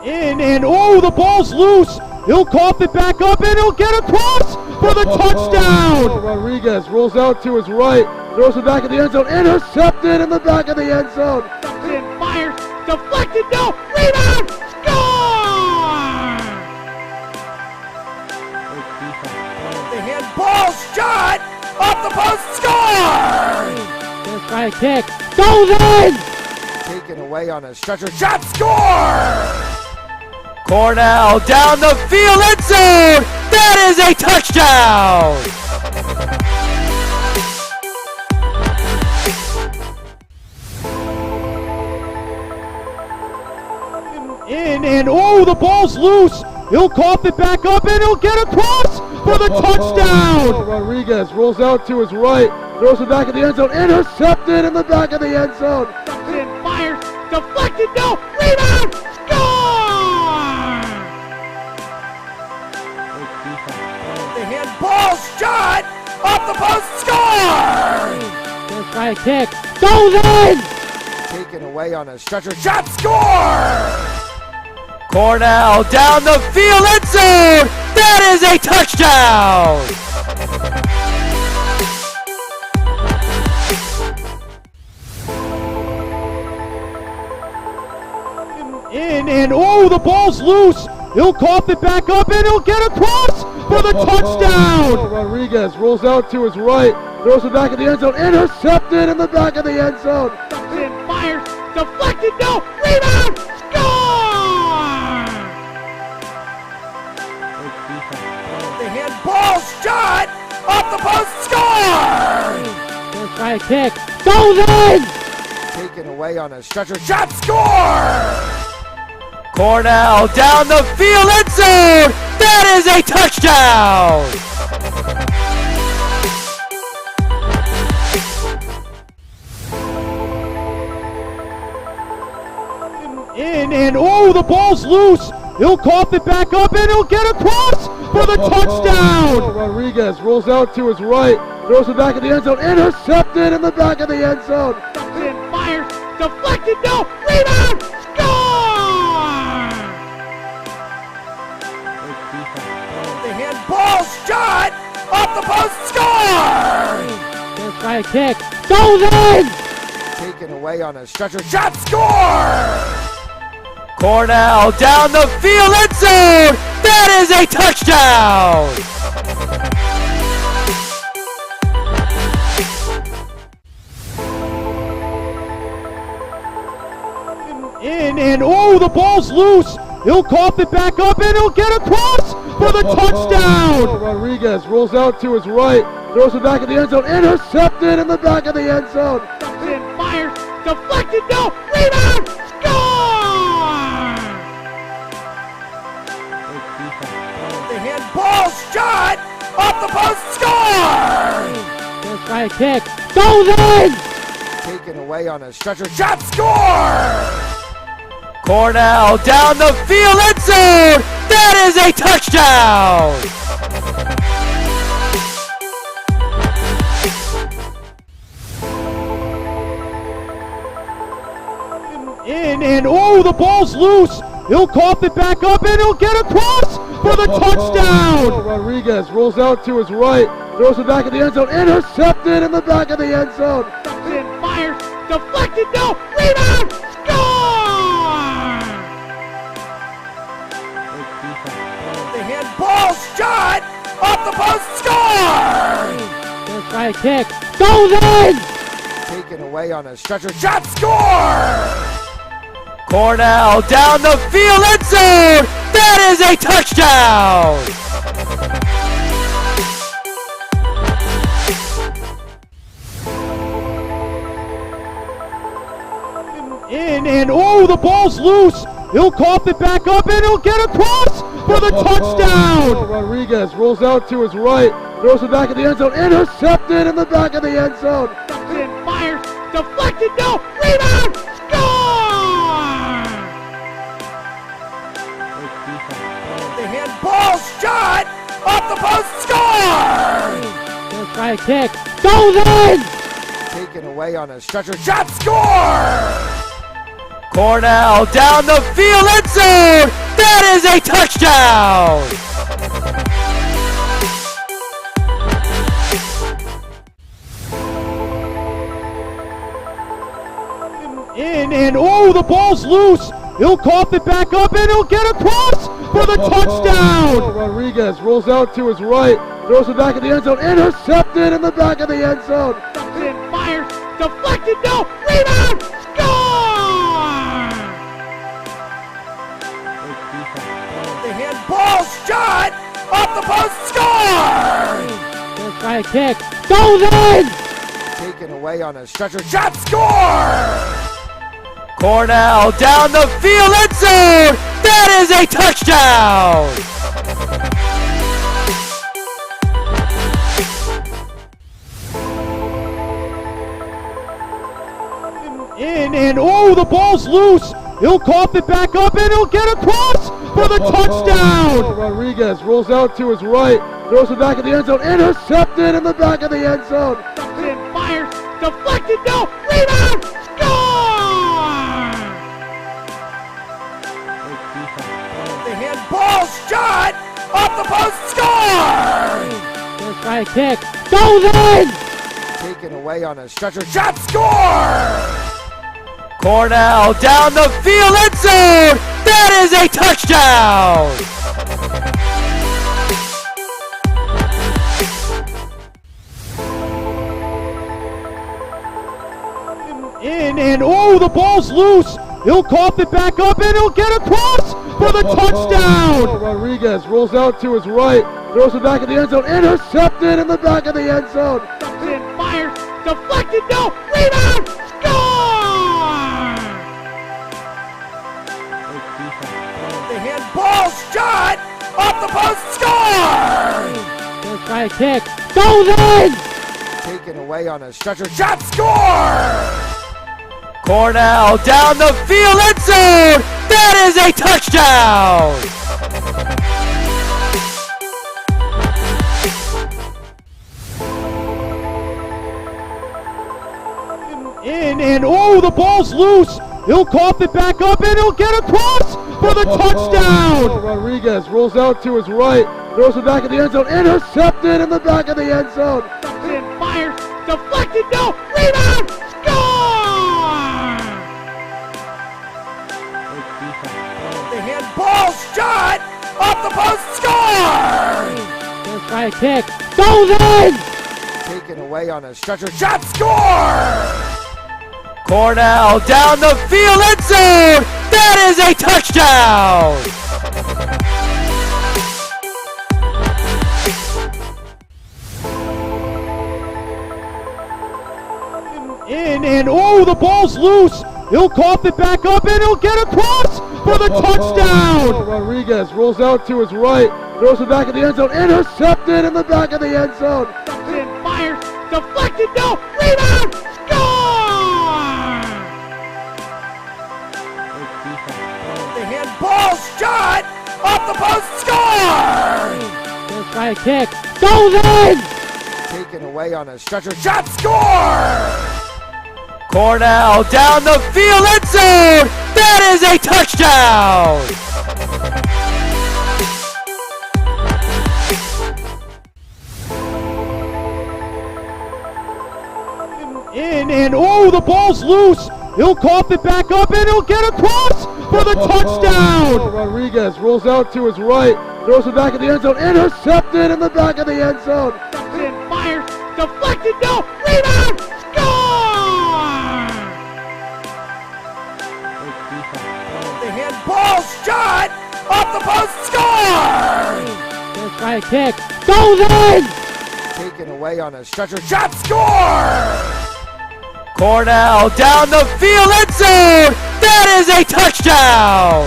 In, and oh, the ball's loose. He'll cough it back up, and he'll get across for the touchdown. Rodriguez rolls out to his right, throws it back in the end zone, intercepted in the back of the end zone. And fires, deflected, no, rebound, score! The handball shot, off the post, score! Gonna try a kick, goes in! Taken away on a stretcher, shot, score! Cornell down the field, end zone! That is a touchdown! In, and oh, the ball's loose. He'll cough it back up, and he'll get across for the touchdown. Rodriguez rolls out to his right, throws it back in the end zone, intercepted in the back of the end zone. And fires, deflected, no, rebound, score! The handball shot, off the post, score! Gonna try a kick, goes in! Taken away on a stretcher, shot, score! Cornell down the field, end zone! That is a touchdown! In, and oh, the ball's loose. He'll cough it back up, and he'll get across for the touchdown. Rodriguez rolls out to his right, throws it back in the end zone, intercepted in the back of the end zone. And fires, deflected, no, rebound, score! The handball shot, off the post, score! Gonna try a kick, goes in! Taken away on a stretcher, shot, score! Cornell down the field, end zone! That is a touchdown! In, and oh, the ball's loose. He'll cough it back up, and he'll get across for the touchdown. Rodriguez rolls out to his right, throws it back in the end zone, intercepted in the back of the end zone. And fires, deflected, no, rebound, score! The handball shot, off the post, score! Gonna try a kick, goes in! Taken away on a stretcher, shot, score! Cornell down the field, end zone! That is a touchdown! In, and oh, the ball's loose. He'll cough it back up, and he'll get across for the touchdown. Rodriguez rolls out to his right, throws it back in the end zone, intercepted in the back of the end zone. And fires, deflected, no, rebound, score! The handball shot, off the post, score! Gonna try a kick, goes in! Taken away on a stretcher, shot, score! Cornell down the field, end zone! That is a touchdown! In, and oh, the ball's loose. He'll cough it back up, and he'll get across for the touchdown. Rodriguez rolls out to his right, throws it back in the end zone, intercepted in the back of the end zone. And fires, deflected, no, rebound, score! The handball shot, off the post, score! Gonna try a kick, goes in! Taken away on a stretcher, shot, score! Cornell down the field, end zone! That is a touchdown! In, and oh, the ball's loose. He'll cough it back up, and he'll get across for the touchdown. Rodriguez rolls out to his right, throws it back in the end zone, intercepted in the back of the end zone. And fires, deflected, no, rebound, score! The handball shot, off the post, score! Gonna try a kick, goes in! Taken away on a stretcher, shot, score! Cornell down the field, end zone. That is a touchdown. And oh, the ball's loose. He'll cough it back up and he'll get across for the touchdown. Rodriguez rolls out to his right, throws it back in the end zone, intercepted in the back of the end zone. And fires, deflected, no, rebound, score! The handball shot off the post, score! Let's try a kick, goes in! Taken away on a stretcher, shot, score! Cornell down the field, end zone! That is a touchdown! And oh, the ball's loose. He'll cough it back up and he'll get across for the touchdown. Rodriguez rolls out to his right, throws it back in the end zone, intercepted in the back of the end zone. And fires, deflected, no, rebound, score! The handball shot off the post, score! Let's try a kick, goes in! Taken away on a stretcher, shot, score! Cornell down the field, end zone! That is a touchdown! And oh, the ball's loose. He'll cough it back up and he'll get across for the touchdown. Rodriguez rolls out to his right, throws it back in the end zone, intercepted in the back of the end zone. And fires, deflected, no, rebound, score! The handball shot off the post, score! Let's try a kick, goes in! Taken away on a stretcher, shot, score! Cornell down the field, end zone! That is a touchdown! And oh, the ball's loose. He'll cough it back up and he'll get across for the touchdown. Rodriguez rolls out to his right, throws it back in the end zone, intercepted in the back of the end zone. And fires, deflected, no, rebound, score! The handball shot off the post, score! Let's try a kick, goes in! Taken away on a stretcher, shot, score! Cornell down the field, end zone! That is a touchdown! And oh, the ball's loose. He'll cough it back up and he'll get across for the touchdown. Rodriguez rolls out to his right, throws it back in the end zone, intercepted in the back of the end zone. And fires, deflected, no, rebound, score! The handball shot off the post, score! Let's try a kick, goes in! Taken away on a stretcher, shot, score! Cornell down the field, end zone! That is a touchdown! And oh, the ball's loose. He'll cough it back up and he'll get across for the touchdown. Rodriguez rolls out to his right, throws it back in the end zone, intercepted in the back of the end zone. And fires, deflected, no, rebound, score! The handball shot off the post, score! Let's try a kick, goes in! Taken away on a stretcher, shot, score! Cornell down the field, end zone! That is a touchdown!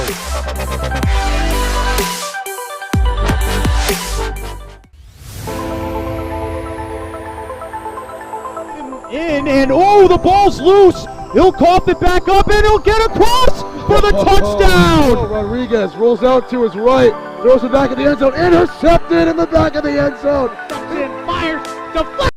And oh, the ball's loose. He'll cough it back up and he'll get across for the touchdown. Rodriguez rolls out to his right, throws it back in the end zone, intercepted in the back of the end zone. And fires, deflected.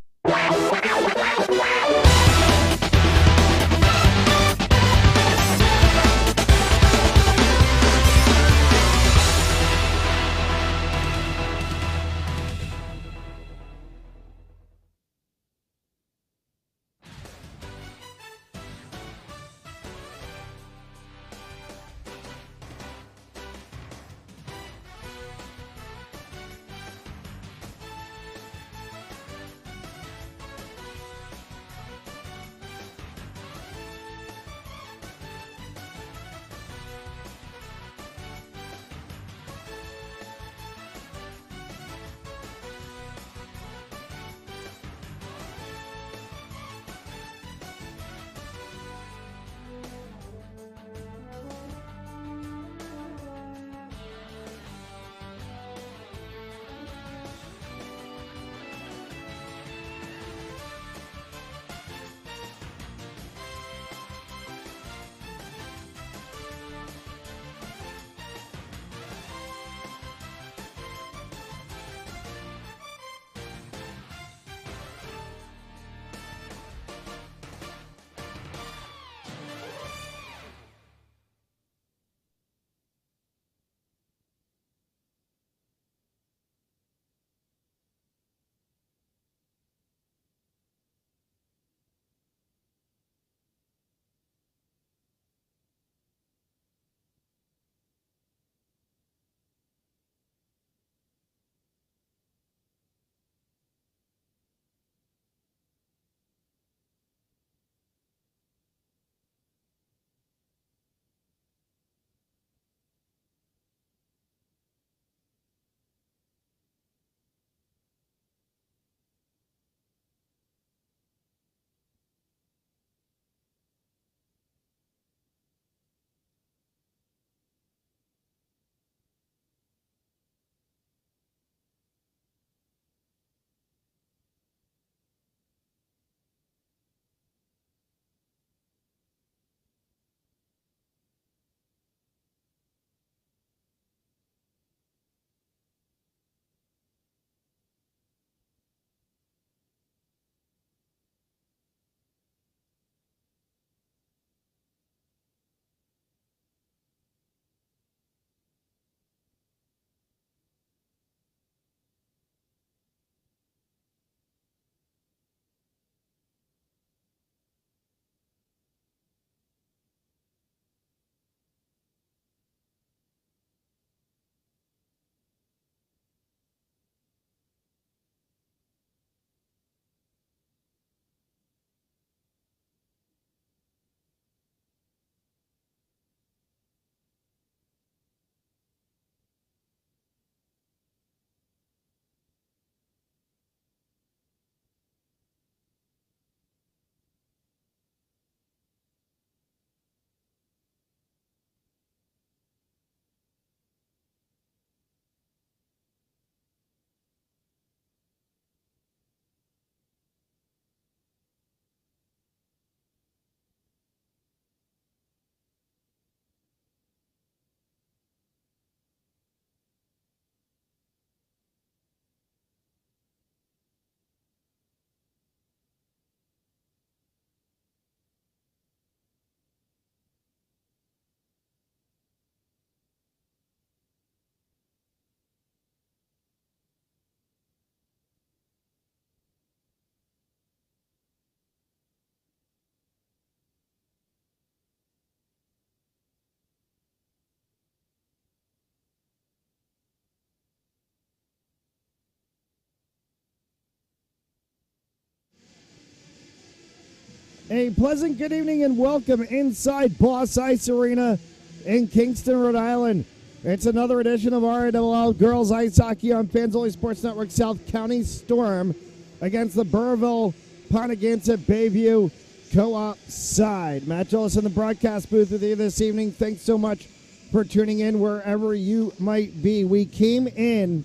A pleasant good evening and welcome inside Boss Ice Arena in Kingston, Rhode Island. It's another edition of RILL Girls Ice Hockey on Fans Only Sports Network. South County Storm against the Burrillville Pontiganset Bayview Co-op side. Matt Gillis in the broadcast booth with you this evening. Thanks so much for tuning in wherever you might be. We came in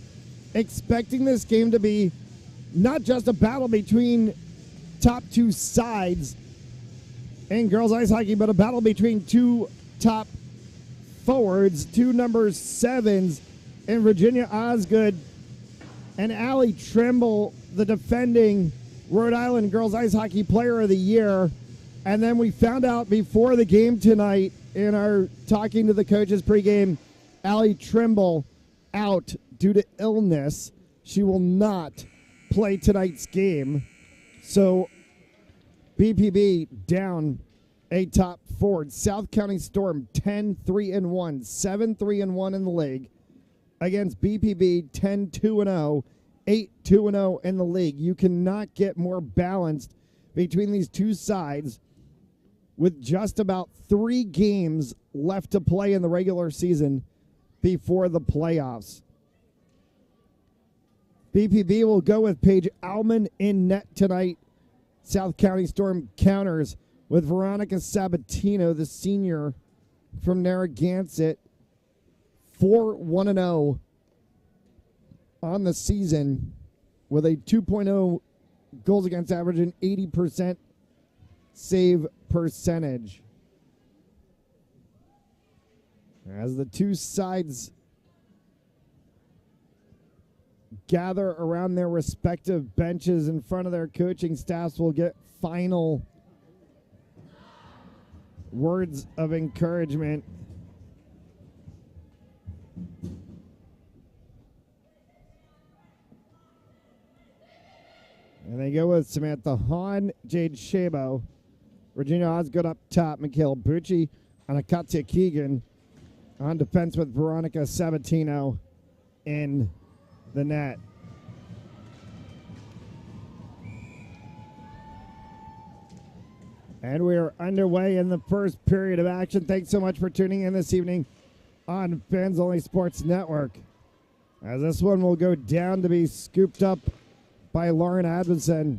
expecting this game to be not just a battle between top two sides in girls ice hockey, but a battle between two top forwards, two number sevens in Virginia Osgood and Allie Trimble, the defending Rhode Island Girls Ice Hockey Player of the Year. And then we found out before the game tonight in our talking to the coaches pregame, Allie Trimble out due to illness. She will not play tonight's game. So BPB down a top forward. South County Storm 10-3-1, 7-3-1 in the league against BPB 10-2-0, 8-2-0 in the league. You cannot get more balanced between these two sides with just about 3 games left to play in the regular season before the playoffs. BPB will go with Paige Alman in net tonight. South County Storm counters with Veronica Sabatino, the senior from Narragansett, 4-1-0 on the season with a 2.0 goals against average and 80% save percentage. As the two sides gather around their respective benches in front of their coaching staffs, will get final words of encouragement. And they go with Samantha Hahn, Jade Shabo, Virginia Osgood up top, Michaela Bucci, and Akatia Keegan on defense with Veronica Sabatino in the net. And we are underway in the first period of action. Thanks so much for tuning in this evening on Fans Only Sports Network. As this one will go down to be scooped up by Lauren Adamson.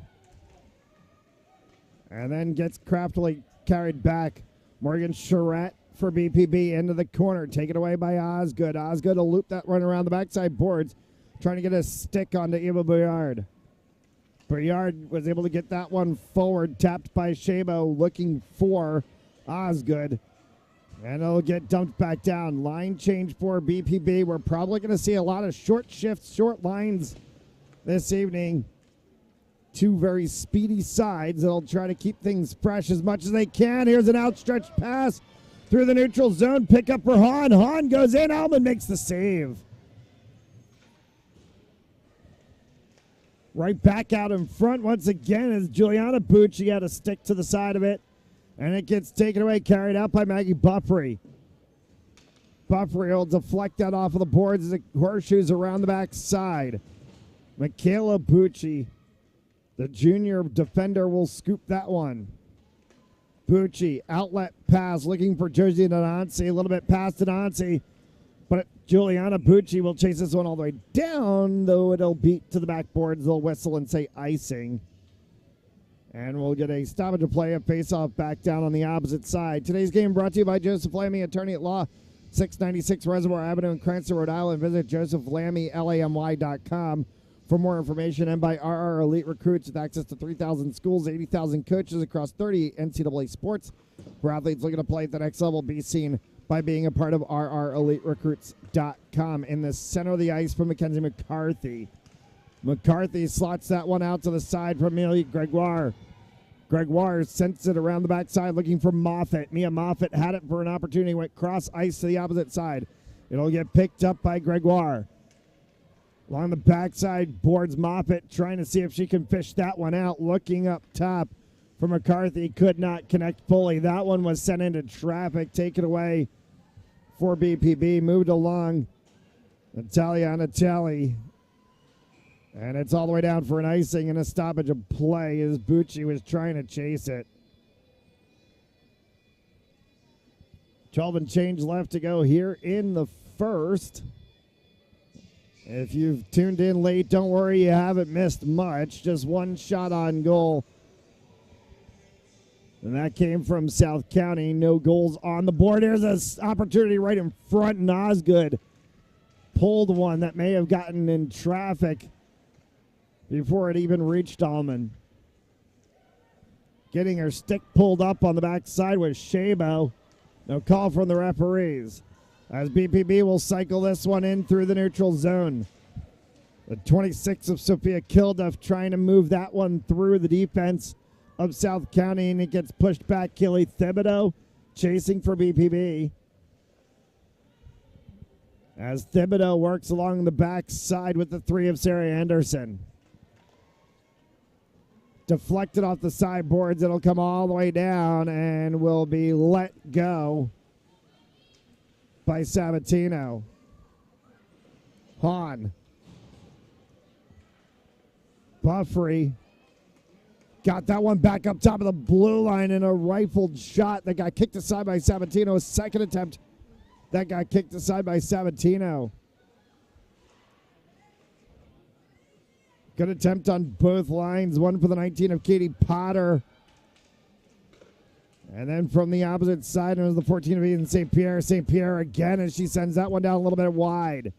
And then gets craftily carried back. Morgan Charette for BPB into the corner. Taken away by Osgood. Osgood will loop that run around the backside boards, trying to get a stick onto Eva Bouillard. Bouillard was able to get that one forward, tapped by Shabo, looking for Osgood. And it'll get dumped back down. Line change for BPB. We're probably going to see a lot of short shifts, short lines this evening. Two very speedy sides that'll try to keep things fresh as much as they can. Here's an outstretched pass through the neutral zone. Pick up for Hahn. Hahn goes in. Alman makes the save. Right back out in front once again as Juliana Bucci had a stick to the side of it. And it gets taken away, carried out by Maggie Buffrey. Buffrey will deflect that off of the boards as it horseshoes around the back side. Michaela Bucci, the junior defender, will scoop that one. Bucci, outlet pass, looking for Josie Nanansi, a little bit past Nanansi, but Juliana Bucci will chase this one all the way down, though it'll beat to the backboards. They'll whistle and say icing. And we'll get a stoppage of play, a face-off back down on the opposite side. Today's game brought to you by Joseph Lamy, attorney at law, 696 Reservoir Avenue in Cranston, Rhode Island. Visit josephlamylamy.com for more information, and by RR Elite Recruits with access to 3,000 schools, 80,000 coaches across 30 NCAA sports. For athletes looking to play at the next level, be seen by being a part of RREliteRecruits.com. In the center of the ice from Mackenzie McCarthy. McCarthy slots that one out to the side from Amelia Gregoire. Gregoire sends it around the backside looking for Moffitt. Mia Moffitt had it for an opportunity, went cross ice to the opposite side. It'll get picked up by Gregoire. Along the backside boards, Moffitt trying to see if she can fish that one out. Looking up top for McCarthy, could not connect fully. That one was sent into traffic, taken away for BPB. Moved along Natalia Natali. And it's all the way down for an icing and a stoppage of play as Bucci was trying to chase it. 12 and change left to go here in the first. If you've tuned in late, don't worry, you haven't missed much. Just one shot on goal. And that came from South County. No goals on the board. There's an opportunity right in front, and Osgood pulled one that may have gotten in traffic before it even reached Allman. Getting her stick pulled up on the backside was Shabo. No call from the referees, as BPB will cycle this one in through the neutral zone. The 26 of Sophia Kilduff trying to move that one through the defense of South County, and it gets pushed back. Kelly Thibodeau chasing for BPB. As Thibodeau works along the backside with the 3 of Sarah Anderson. Deflected off the sideboards. It'll come all the way down and will be let go by Sabatino. Hahn. Buffrey got that one back up top of the blue line in a rifled shot that got kicked aside by Sabatino. A second attempt that got kicked aside by Sabatino. Good attempt on both lines. One for the 19 of Katie Potter. And then from the opposite side, it was the 14 of Eden St. Pierre. St. Pierre again as she sends that one down a little bit wide.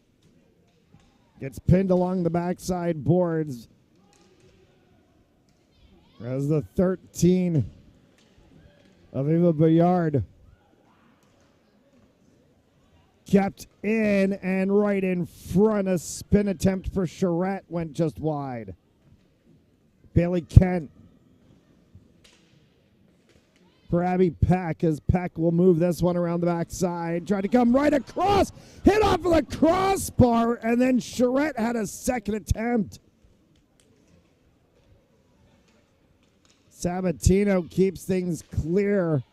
Gets pinned along the backside boards. As the 13 of Eva Bayard kept in and right in front. A spin attempt for Charette went just wide. Bailey Kent for Abby Peck, as Peck will move this one around the backside. Tried to come right across, hit off of the crossbar, and then Charette had a second attempt. Sabatino keeps things clear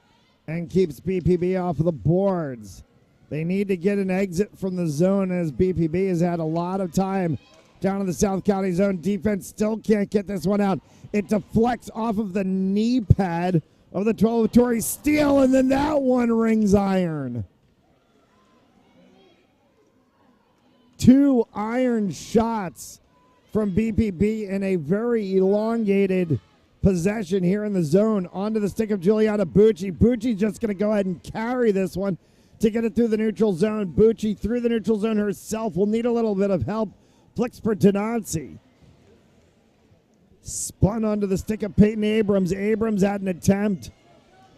and keeps BPB off of the boards. They need to get an exit from the zone, as BPB has had a lot of time down in the South County zone. Defense still can't get this one out. It deflects off of the knee pad of the 12 of Tori Steele, and then that one rings iron. 2 iron shots from BPB in a very elongated possession here in the zone. Onto the stick of Juliana Bucci. Bucci's just going to go ahead and carry this one to get it through the neutral zone. Bucci through the neutral zone herself. Will need a little bit of help. Flicks for Denancy. Spun onto the stick of Peyton Abrams. Abrams had an attempt,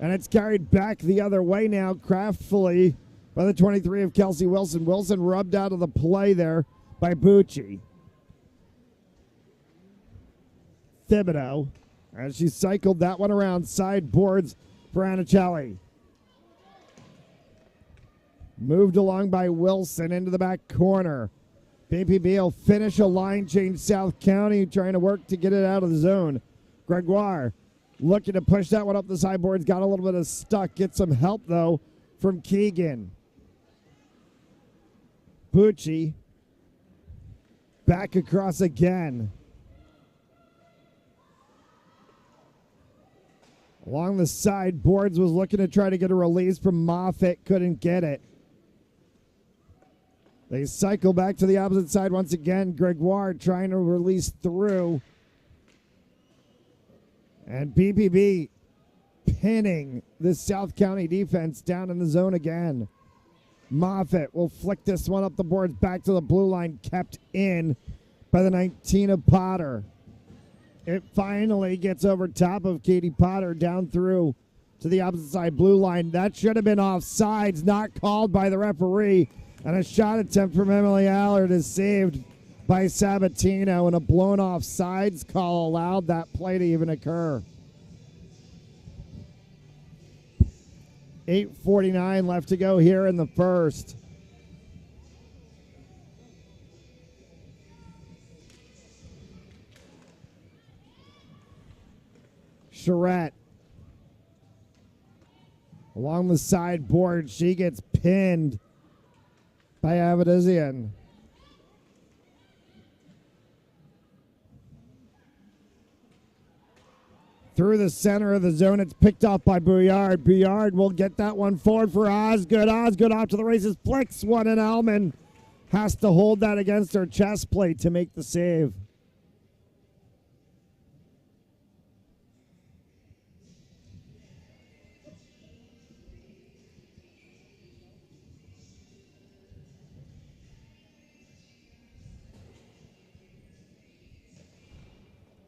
and it's carried back the other way now, craftfully, by the 23 of Kelsey Wilson. Wilson rubbed out of the play there by Bucci. Thibodeau, as she cycled that one around, sideboards for Anicelli. Moved along by Wilson into the back corner. BPB will finish a line change. South County trying to work to get it out of the zone. Gregoire looking to push that one up the sideboards. Got a little bit of stuck. Get some help, though, from Keegan. Bucci back across again. Along the sideboards, was looking to try to get a release from Moffitt. Couldn't get it. They cycle back to the opposite side once again. Gregoire trying to release through. And BPB pinning the South County defense down in the zone again. Moffitt will flick this one up the boards back to the blue line, kept in by the 19 of Potter. It finally gets over top of Katie Potter down through to the opposite side blue line. That should have been offsides, not called by the referee. And a shot attempt from Emily Allard is saved by Sabatino, and a blown off sides call allowed that play to even occur. 8:49 left to go here in the first. Charette along the sideboard. She gets pinned by Avedizian. Through the center of the zone, it's picked off by Bouillard. Bouillard will get that one forward for Osgood. Osgood off to the races, flicks one, and Allman has to hold that against her chest plate to make the save.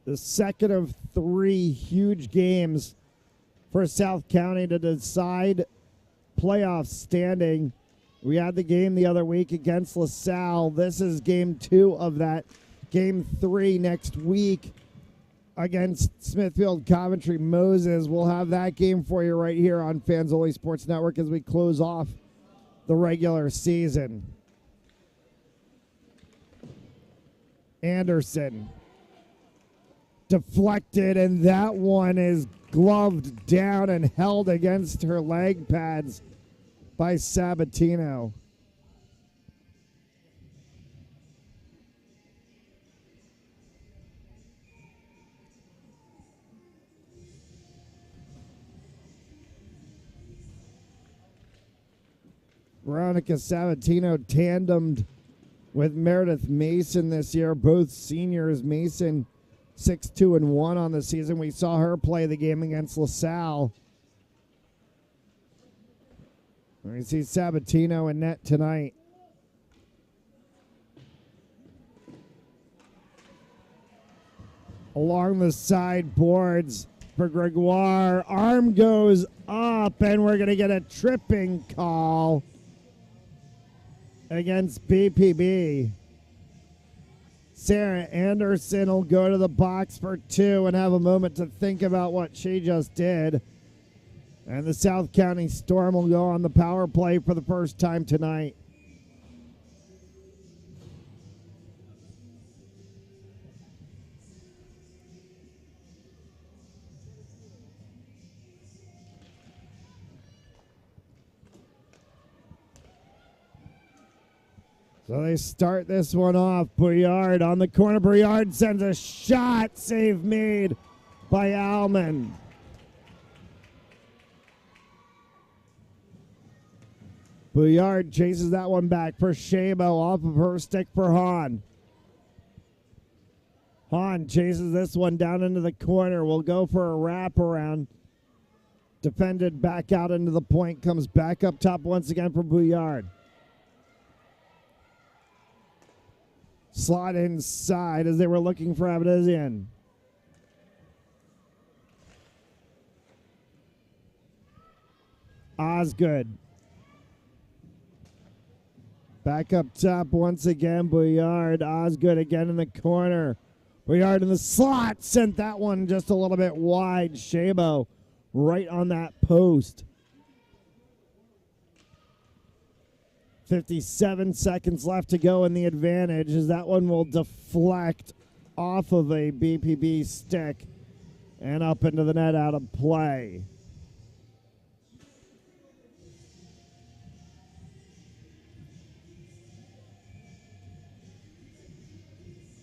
The second of 3 huge games for South County to decide playoff standing. We had the game the other week against LaSalle. This is game 2 of that. Game 3 next week against Smithfield Coventry Moses. We'll have that game for you right here on Fans Only Sports Network as we close off the regular season. Anderson deflected, and that one is gloved down and held against her leg pads by Sabatino. Veronica Sabatino tandemed with Meredith Mason this year, both seniors. Mason 6-2-1 on the season. We saw her play the game against LaSalle. We see Sabatino in net tonight. Along the side boards for Gregoire. Arm goes up, and we're going to get a tripping call against BPB. Sarah Anderson will go to the box for 2 and have a moment to think about what she just did. And the South County Storm will go on the power play for the first time tonight. So they start this one off. Bouillard on the corner. Bouillard sends a shot. Save made by Allman. Bouillard chases that one back for Shabo off of her stick for Hahn. Hahn chases this one down into the corner. Will go for a wraparound. Defended back out into the point. Comes back up top once again for Bouillard. Slot inside as they were looking for Abdizian. Osgood. Back up top once again, Bouillard. Osgood again in the corner. Bouillard in the slot. Sent that one just a little bit wide. Shabo right on that post. 57 seconds left to go in the advantage as that one will deflect off of a BPB stick and up into the net out of play.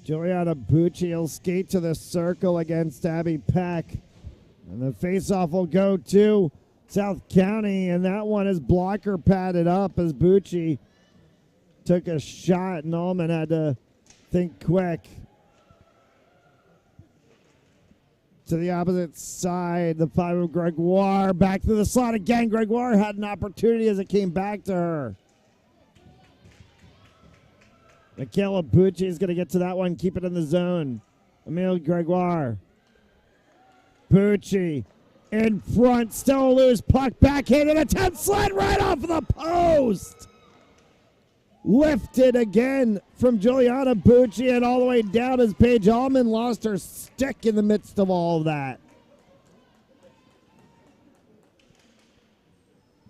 Juliana Bucci will skate to the circle against Abby Peck. And the faceoff will go to South County, and that one is blocker padded up as Bucci took a shot, and Allman had to think quick. To the opposite side, the 5 of Gregoire. Back to the slot again. Gregoire had an opportunity as it came back to her. Michaela Bucci is going to get to that one, keep it in the zone. Emile Gregoire. Bucci in front, still a loose puck, backhanded attempt, slid right off of the post. Lifted again from Juliana Bucci and all the way down as Paige Allman lost her stick in the midst of all of that.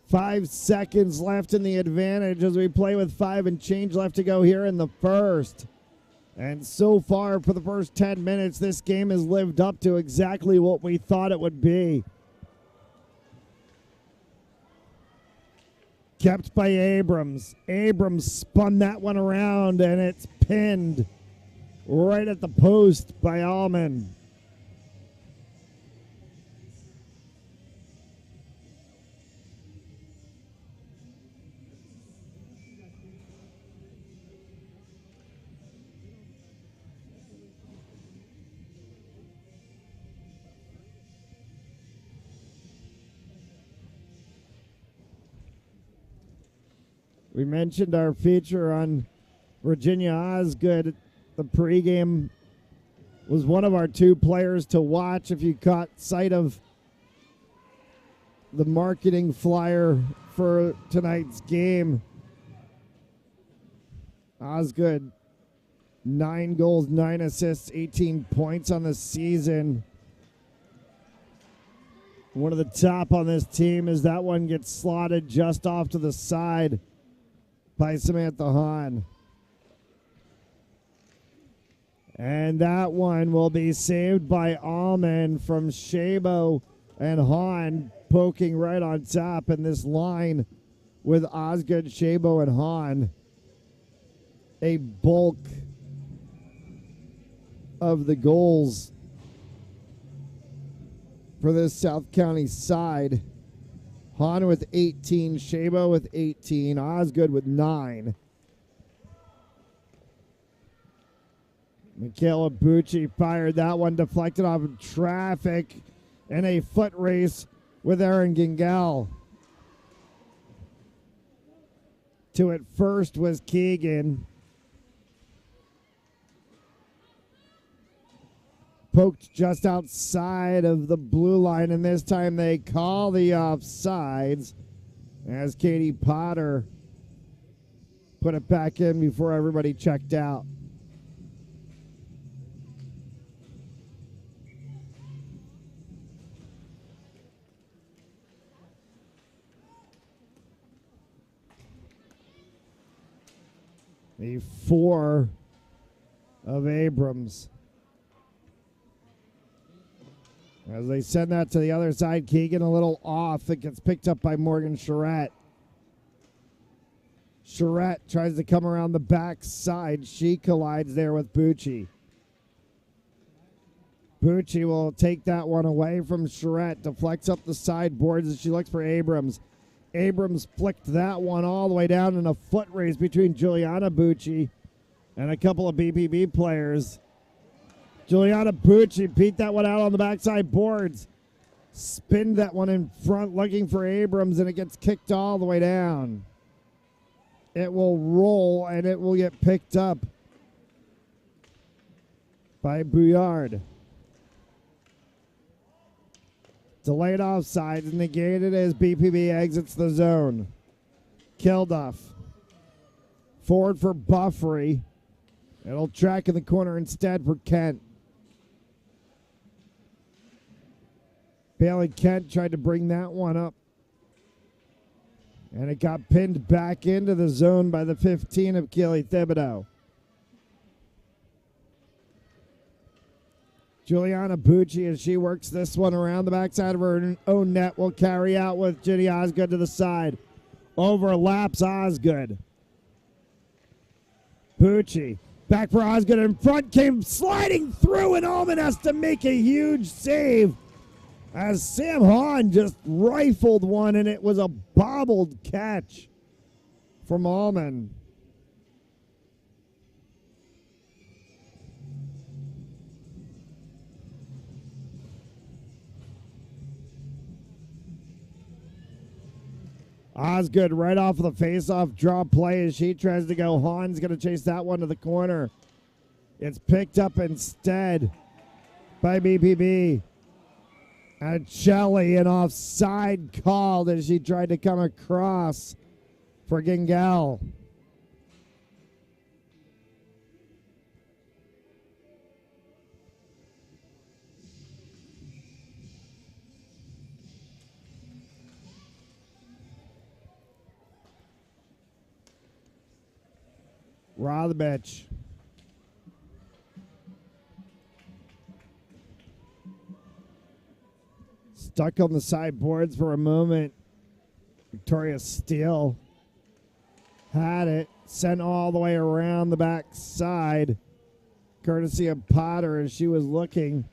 5 seconds left in the advantage as we play with 5 and change left to go here in the first. And so far for the first 10 minutes, this game has lived up to exactly what we thought it would be. Kept by Abrams. Abrams spun that one around, and it's pinned right at the post by Allman. We mentioned our feature on Virginia Osgood. The pregame was one of our two players to watch. If you caught sight of the marketing flyer for tonight's game, Osgood, 9 goals, 9 assists, 18 points on the season. One of the top on this team as that one gets slotted just off to the side by Samantha Hahn. And that one will be saved by Allman from Shabo, and Hahn poking right on top in this line with Osgood, Shabo, and Hahn. A bulk of the goals for this South County side. Hahn with 18, Shabo with 18, Osgood with 9. Michaela Bucci fired that one, deflected off of traffic, and a foot race with Erin Gingal. To it first was Keegan. Poked just outside of the blue line, and this time they call the offsides as Katie Potter put it back in before everybody checked out. The 4 of Abrams. As they send that to the other side, Keegan a little off. It gets picked up by Morgan Charette. Charette tries to come around the back side. She collides there with Bucci. Bucci will take that one away from Charette. Deflects up the sideboards as she looks for Abrams. Abrams flicked that one all the way down in a foot race between Juliana Bucci and a couple of BPB players. Juliana Bucci beat that one out on the backside boards. Spinned that one in front looking for Abrams, and it gets kicked all the way down. It will roll, and it will get picked up by Bouillard. Delayed offside, negated as BPB exits the zone. Kilduff. Forward for Buffery. It'll track in the corner instead for Kent. Bailey Kent tried to bring that one up, and it got pinned back into the zone by the 15 of Keely Thibodeau. Juliana Bucci, as she works this one around the backside of her own net, will carry out with Ginny Osgood to the side. Overlaps Osgood. Bucci back for Osgood in front, came sliding through, and Allman has to make a huge save as Sam Hahn just rifled one, and it was a bobbled catch from Allman. Osgood right off of the face-off draw play as she tries to go. Hahn's going to chase that one to the corner. It's picked up instead by BPB. And Shelley, an offside called as she tried to come across for Gingal. Rothbich. Stuck on the sideboards for a moment. Victoria Steele had it. Sent all the way around the back side. Courtesy of Potter as she was looking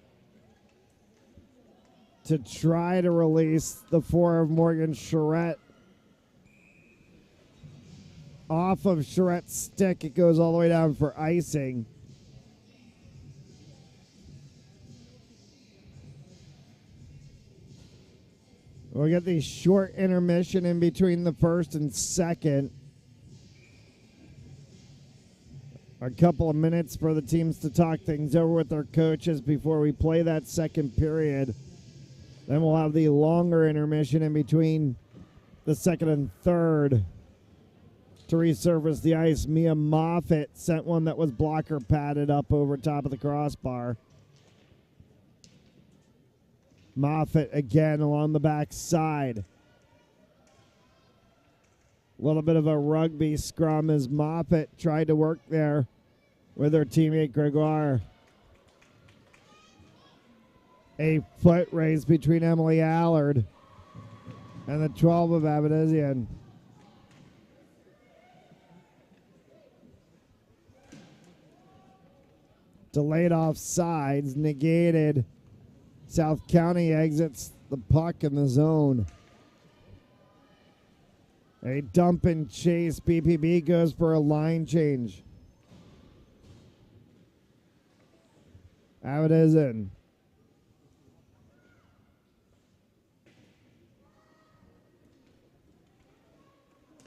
to try to release the 4 of Morgan Charette. Off of Charette's stick, it goes all the way down for icing. We'll get the short intermission in between the first and second. A couple of minutes for the teams to talk things over with their coaches before we play that second period. Then we'll have the longer intermission in between the second and third. To resurface the ice, Mia Moffitt sent one that was blocker padded up over top of the crossbar. Moffitt again along the back side. A little bit of a rugby scrum as Moffitt tried to work there with her teammate Gregoire. A foot race between Emily Allard and the 12 of Avedisian. Delayed offsides, negated. South County exits the puck in the zone. A dump and chase. BPB goes for a line change. Avedisian.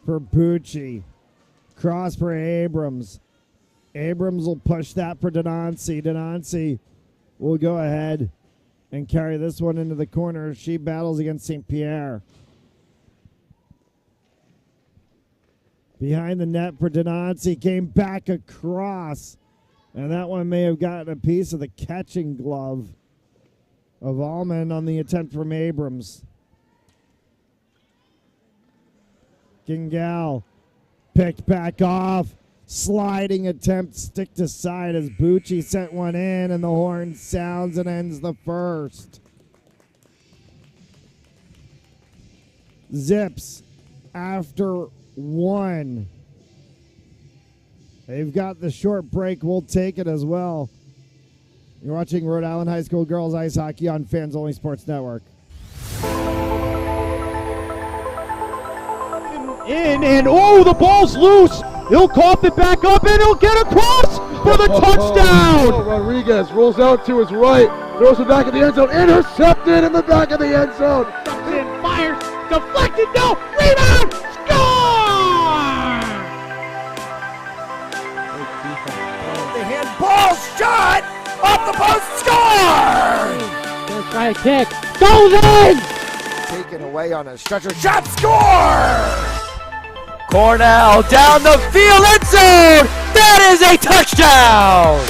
For Bucci. Cross for Abrams. Abrams will push that for Denoncy. Denoncy will go ahead and carry this one into the corner. She battles against St. Pierre. Behind the net for Denoncy. Came back across. And that one may have gotten a piece of the catching glove of Allman on the attempt from Abrams. Gingal picked back off. Sliding attempt, stick to side as Bucci sent one in, and the horn sounds and ends the first. Zips after one. They've got the short break. We'll take it as well. You're watching Rhode Island High School Girls Ice Hockey on Fans Only Sports Network. In, and oh, the ball's loose. He'll cough it back up, and he'll get across for the touchdown. Rodriguez rolls out to his right, throws it back in the end zone, intercepted in the back of the end zone. And fires, deflected, no, rebound, score! The handball shot off the post, score! Gonna try a kick, goes in! Taken away on a stretcher, shot, score! Cornell down the field, end zone! That is a touchdown!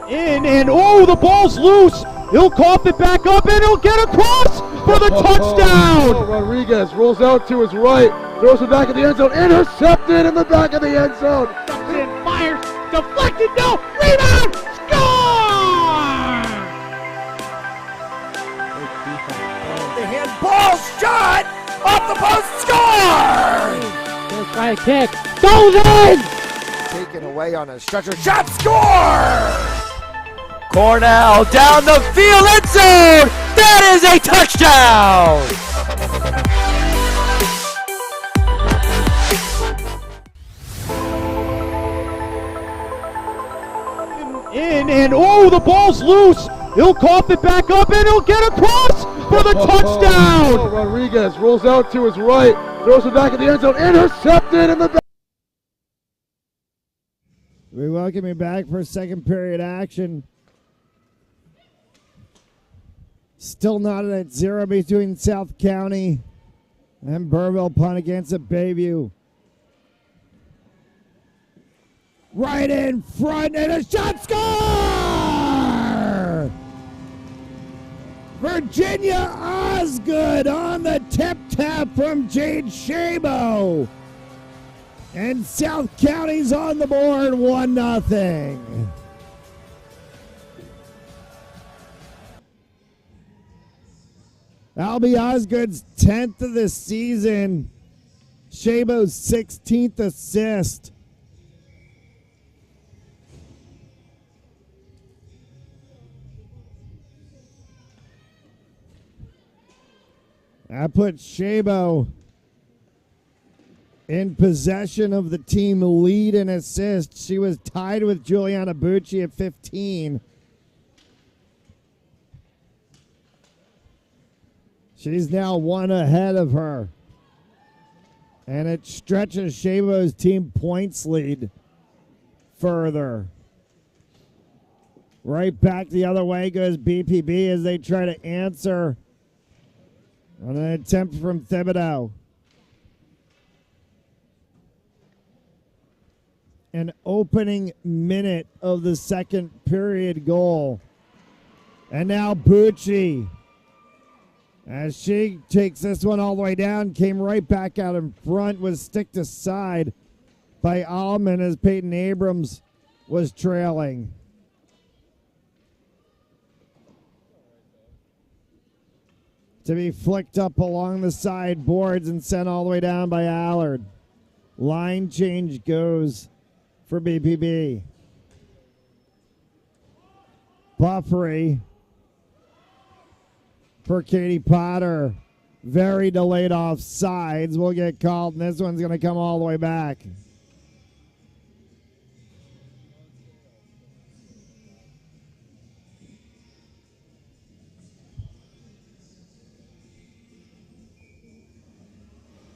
In, and oh, the ball's loose. He'll cough it back up, and he'll get across for the touchdown. Rodriguez rolls out to his right, throws it back in the end zone, intercepted in the back of the end zone. And fires, deflected, no, rebound, score! The handball shot off the post, score! Gonna try a kick, goes in! Taken away on a stretcher, shot, score! Cornell down the field, end zone! That is a touchdown! In, and oh, the ball's loose. He'll cough it back up, and he'll get across for the touchdown. Rodriguez rolls out to his right, throws it back in the end zone, intercepted in the back. We welcome you back for second period action. Still knotted at 0 between South County and Burville. Punt against it, Bayview. Right in front, and a shot, score! Virginia Osgood on the tip tap from Jade Shabo. And South County's on the board, 1-0. Albie Osgood's 10th of the season. Shabo's 16th assist. That puts Shabo in possession of the team lead in assists. She was tied with Juliana Bucci at 15. She's now one ahead of her. And it stretches Shabo's team points lead further. Right back the other way goes BPB as they try to answer on an attempt from Thibodeau. An opening minute of the second period goal. And now Bucci, as she takes this one all the way down, came right back out in front, was sticked aside by Allman as Peyton Abrams was trailing. To be flicked up along the side boards and sent all the way down by Allard. Line change goes for BPB. Buffery for Katie Potter. Very delayed offsides. Will get called, and this one's going to come all the way back.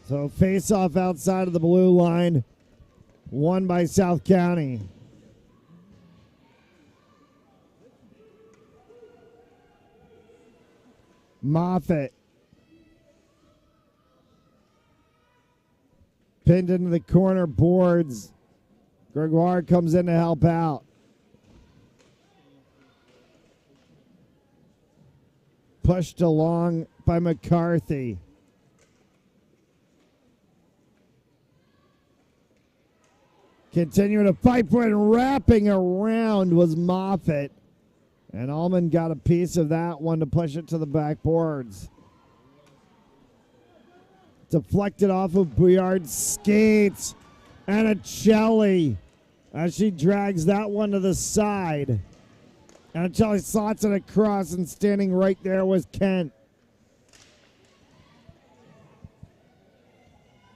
So face off outside of the blue line, won by South County. Moffitt pinned into the corner boards. Gregoire comes in to help out. Pushed along by McCarthy. Continuing to fight for it and wrapping around was Moffitt. And Allman got a piece of that one to push it to the backboards. Deflected off of Bouillard's skates. And a Chelly as she drags that one to the side. And Chelly slots it across, and standing right there was Kent.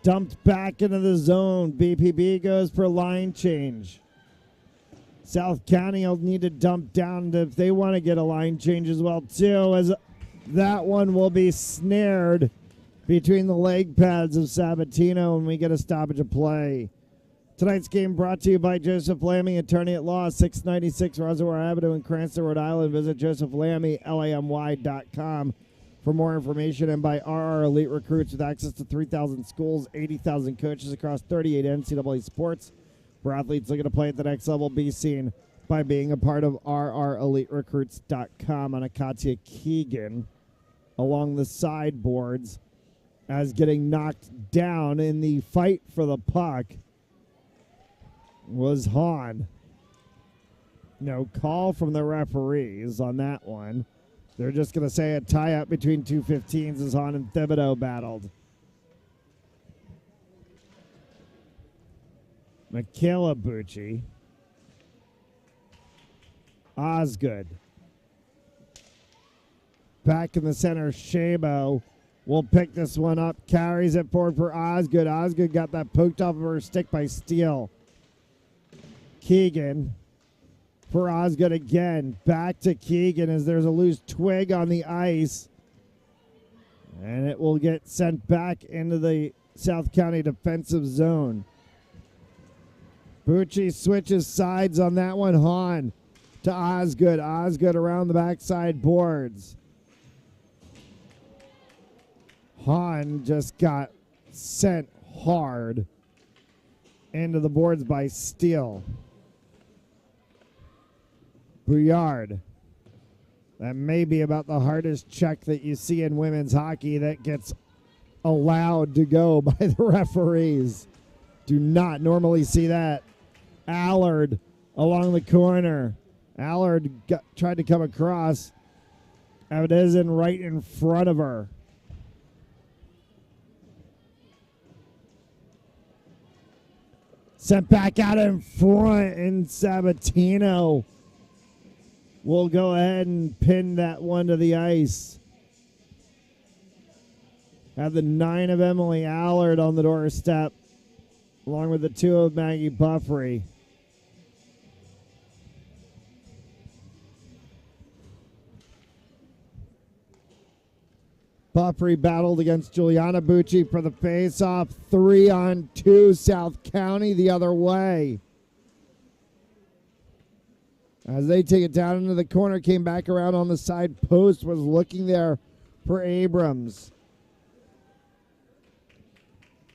Dumped back into the zone. BPB goes for line change. South County will need to dump down if they want to get a line change as well, too, as that one will be snared between the leg pads of Sabatino when we get a stoppage of play. Tonight's game brought to you by Joseph Lamy, attorney at law, 696 Reservoir Avenue in Cranston, Rhode Island. Visit josephlamy.com for more information, and by RR Elite Recruits with access to 3,000 schools, 80,000 coaches across 38 NCAA sports. For athletes looking to play at the next level, be seen by being a part of RREliteRecruits.com. On Akatia Keegan along the sideboards as getting knocked down in the fight for the puck was Hahn. No call from the referees on that one. They're just going to say a tie-up between two 15s as Hahn and Thibodeau battled. Michaela Bucci. Osgood. Back in the center, Shabo will pick this one up. Carries it forward for Osgood. Osgood got that poked off of her stick by Steele. Keegan for Osgood again. Back to Keegan as there's a loose twig on the ice. And it will get sent back into the South County defensive zone. Bucci switches sides on that one. Hahn to Osgood. Osgood around the backside boards. Hahn just got sent hard into the boards by Steele. Bouillard. That may be about the hardest check that you see in women's hockey that gets allowed to go by the referees. Do not normally see that. Allard along the corner. Allard tried to come across. It isn't right in front of her. Sent back out in front, and Sabatino will go ahead and pin that one to the ice. Have the 9 of Emily Allard on the doorstep, along with the 2 of Maggie Buffery. Buffrey battled against Juliana Bucci for the face-off. 3-on-2, South County the other way. As they take it down into the corner, came back around on the side post, was looking there for Abrams.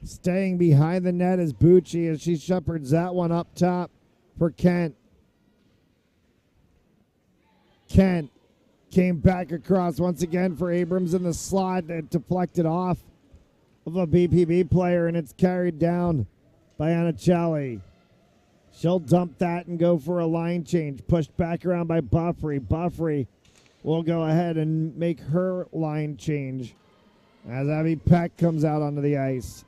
Staying behind the net is Bucci as she shepherds that one up top for Kent. Kent came back across once again for Abrams in the slot that deflected off of a BPB player, and it's carried down by Anicelli. She'll dump that and go for a line change. Pushed back around by Buffrey. Buffrey will go ahead and make her line change as Abby Peck comes out onto the ice.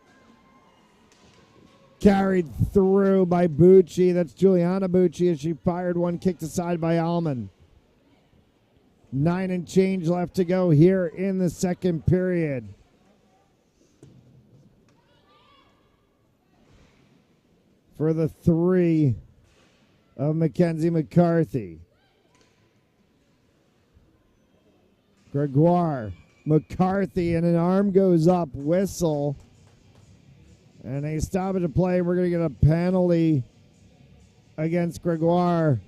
Carried through by Bucci. That's Juliana Bucci as she fired one kicked aside by Allman. 9 and change left to go here in the second period. For the 3 of Mackenzie McCarthy. Gregoire, McCarthy, and an arm goes up, whistle. And they stop it to play. We're going to get a penalty against Gregoire.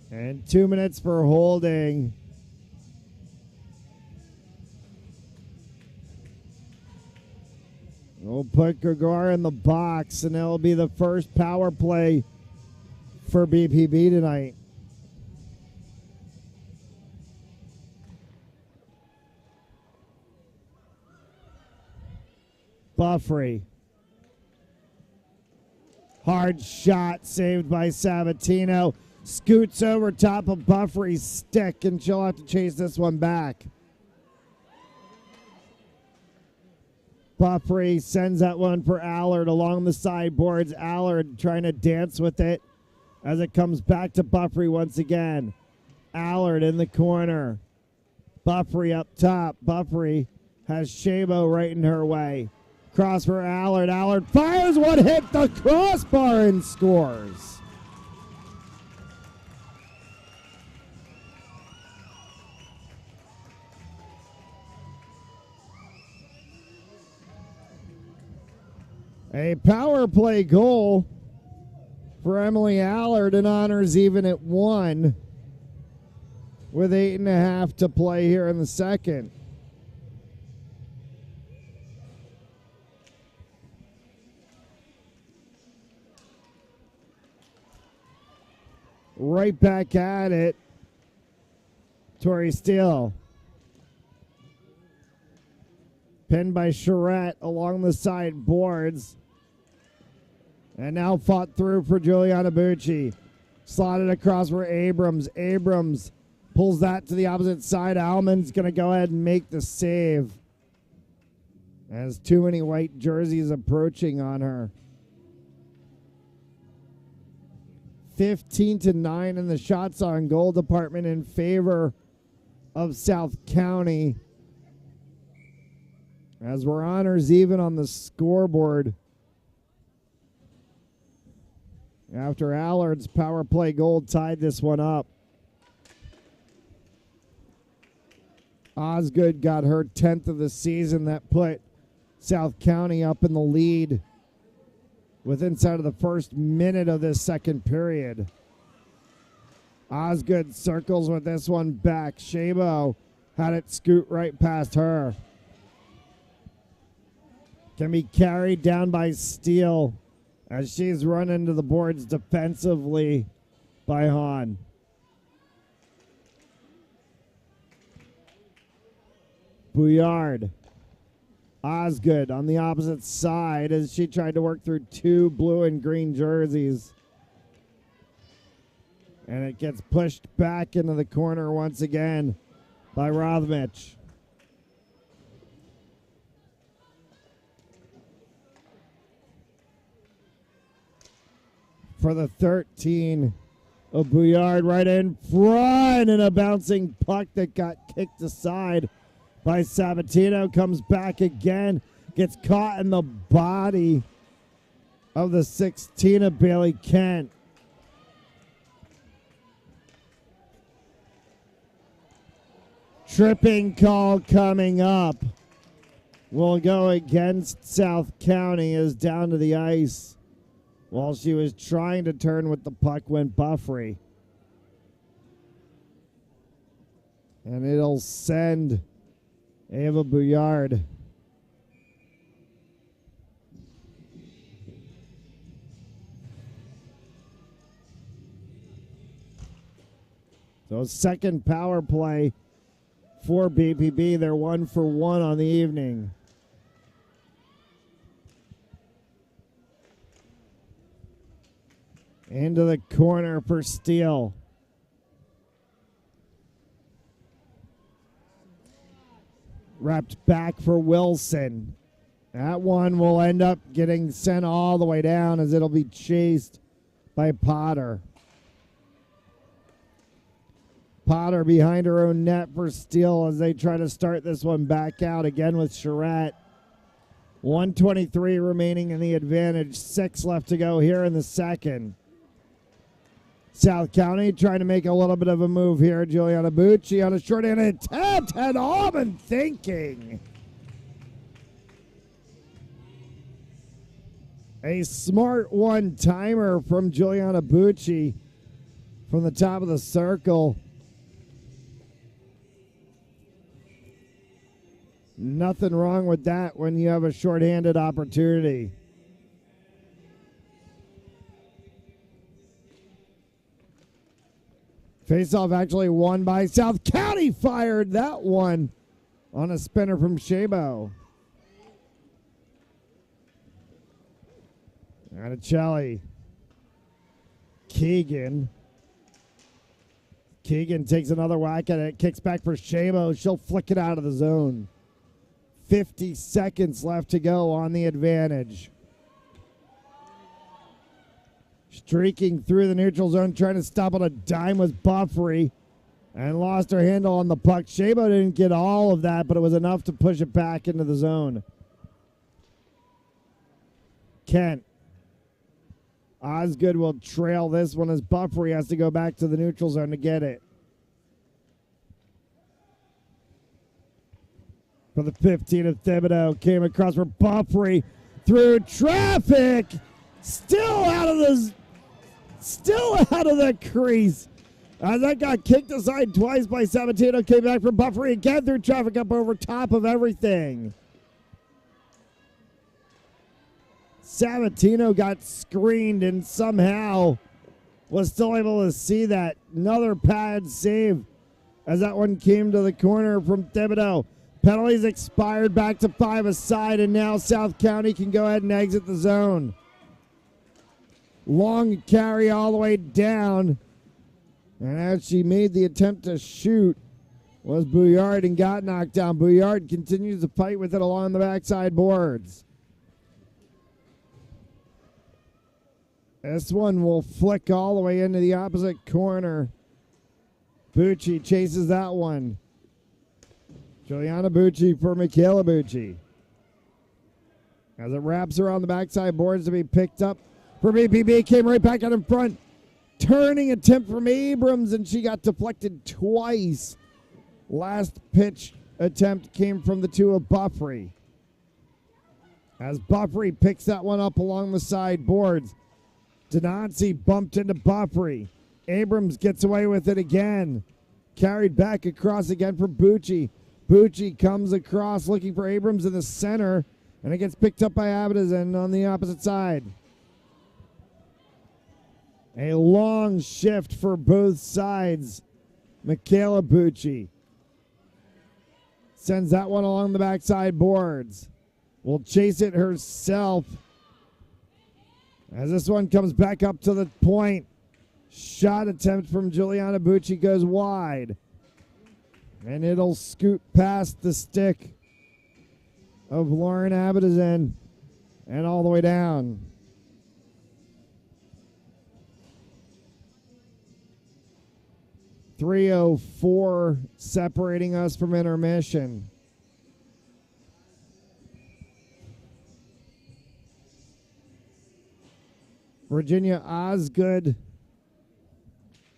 And 2 minutes for holding. We'll put Gregoire in the box, and it'll be the first power play for BPB tonight. Buffrey. Hard shot saved by Sabatino. Scoots over top of Buffrey's stick, and she'll have to chase this one back. Buffrey sends that one for Allard along the sideboards. Allard trying to dance with it as it comes back to Buffrey once again. Allard in the corner. Buffrey up top. Buffrey has Shabo right in her way. Cross for Allard. Allard fires one, hit the crossbar and scores. A power play goal for Emily Allard, and honors even at 1 with 8.5 to play here in the second. Right back at it. Tori Steele. Pinned by Charette along the side boards. And now fought through for Juliana Bucci. Slotted across for Abrams. Abrams pulls that to the opposite side. Alman's going to go ahead and make the save. As too many white jerseys approaching on her. 15-9 in the shots on goal department in favor of South County. As we're honors even on the scoreboard. After Allard's power play goal tied this one up. Osgood got her 10th of the season. That put South County up in the lead with inside of the first minute of this second period. Osgood circles with this one back. Shabo had it scoot right past her. Can be carried down by Steele as she's run into the boards defensively by Hahn. Bouillard. Osgood on the opposite side as she tried to work through 2 blue and green jerseys. And it gets pushed back into the corner once again by Rothmich. For the 13 of Bouillard right in front, and a bouncing puck that got kicked aside by Sabatino. Comes back again, gets caught in the body of the 16 of Bailey Kent. Tripping call coming up. Will go against South County as down to the ice while she was trying to turn with the puck went Buffrey. And it'll send Ava Bouillard. So second power play for BPB. They're 1 for 1 on the evening. Into the corner for Steele. Wrapped back for Wilson. That one will end up getting sent all the way down as it'll be chased by Potter. Potter behind her own net for Steele as they try to start this one back out again with Charette. 1:23 remaining in the advantage. 6 left to go here in the second. South County trying to make a little bit of a move here. Juliana Bucci on a short-handed attempt, and Auburn thinking. A smart one-timer from Juliana Bucci from the top of the circle. Nothing wrong with that when you have a short-handed opportunity. Face-off actually won by South County. Fired that one on a spinner from Shabo. Articelli. Keegan. Keegan takes another whack at it. Kicks back for Shabo. She'll flick it out of the zone. 50 seconds left to go on the advantage. Streaking through the neutral zone, trying to stop on a dime was Buffrey and lost her handle on the puck. Shabo didn't get all of that, but it was enough to push it back into the zone. Kent. Osgood will trail this one as Buffrey has to go back to the neutral zone to get it. For the 15 of Thibodeau, came across for Buffrey through traffic. Still out of the crease. As that got kicked aside twice by Sabatino, came back from Buffrey again through traffic up over top of everything. Sabatino got screened and somehow was still able to see that. Another pad save as that one came to the corner from Thibodeau. Penalties expired, back to 5 aside, and now South County can go ahead and exit the zone. Long carry all the way down. And as she made the attempt to shoot was Bouillard and got knocked down. Bouillard continues to fight with it along the backside boards. This one will flick all the way into the opposite corner. Bucci chases that one. Juliana Bucci for Michaela Bucci. As it wraps around the backside boards to be picked up for BPB, came right back out in front. Turning attempt from Abrams, and she got deflected twice. Last pitch attempt came from the 2 of Buffrey. As Buffrey picks that one up along the side boards. Denancy bumped into Buffrey. Abrams gets away with it again. Carried back across again for Bucci. Bucci comes across looking for Abrams in the center, and it gets picked up by Abedazin on the opposite side. A long shift for both sides. Michaela Bucci sends that one along the backside boards. Will chase it herself. As this one comes back up to the point. Shot attempt from Juliana Bucci goes wide. And it'll scoot past the stick of Lauren Abedazin and all the way down. .304 separating us from intermission. Virginia Osgood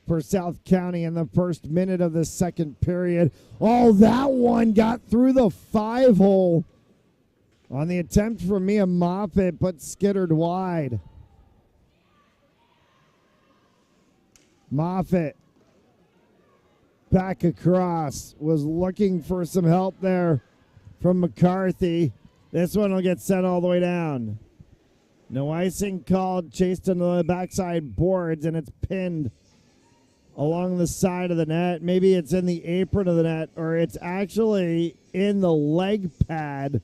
for South County in the first minute of the second period. Oh, that one got through the 5-hole on the attempt from Mia Moffitt, but skittered wide. Moffitt back across, was looking for some help there from McCarthy. This one will get sent all the way down. No icing called, chased into the backside boards, and it's pinned along the side of the net. Maybe it's in the apron of the net, or it's actually in the leg pad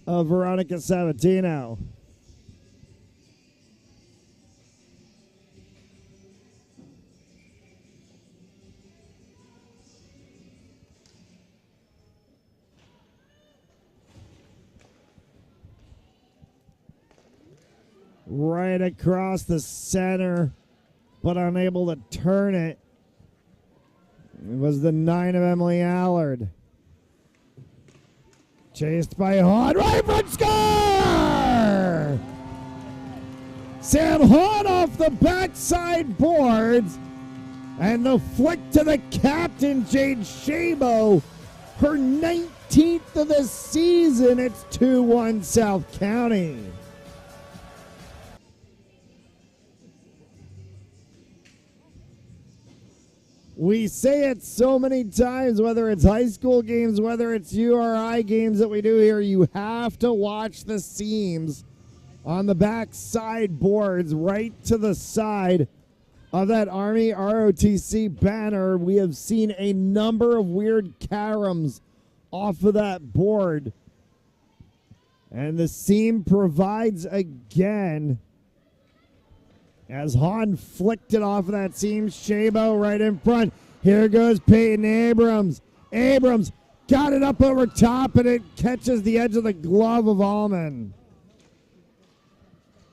of Veronica Sabatino. Right across the center, but unable to turn it. It was the 9 of Emily Allard. Chased by Hahn, right front score! Sam Hahn off the backside boards, and the flick to the captain, Jade Shabo, her 19th of the season. It's 2-1 South County. We say it so many times, whether it's high school games, whether it's URI games that we do here, you have to watch the seams on the back side boards right to the side of that Army ROTC banner. We have seen a number of weird caroms off of that board. And the seam provides again. As Hahn flicked it off of that seam, Shabo right in front. Here goes Peyton Abrams. Abrams got it up over top, and it catches the edge of the glove of Allman.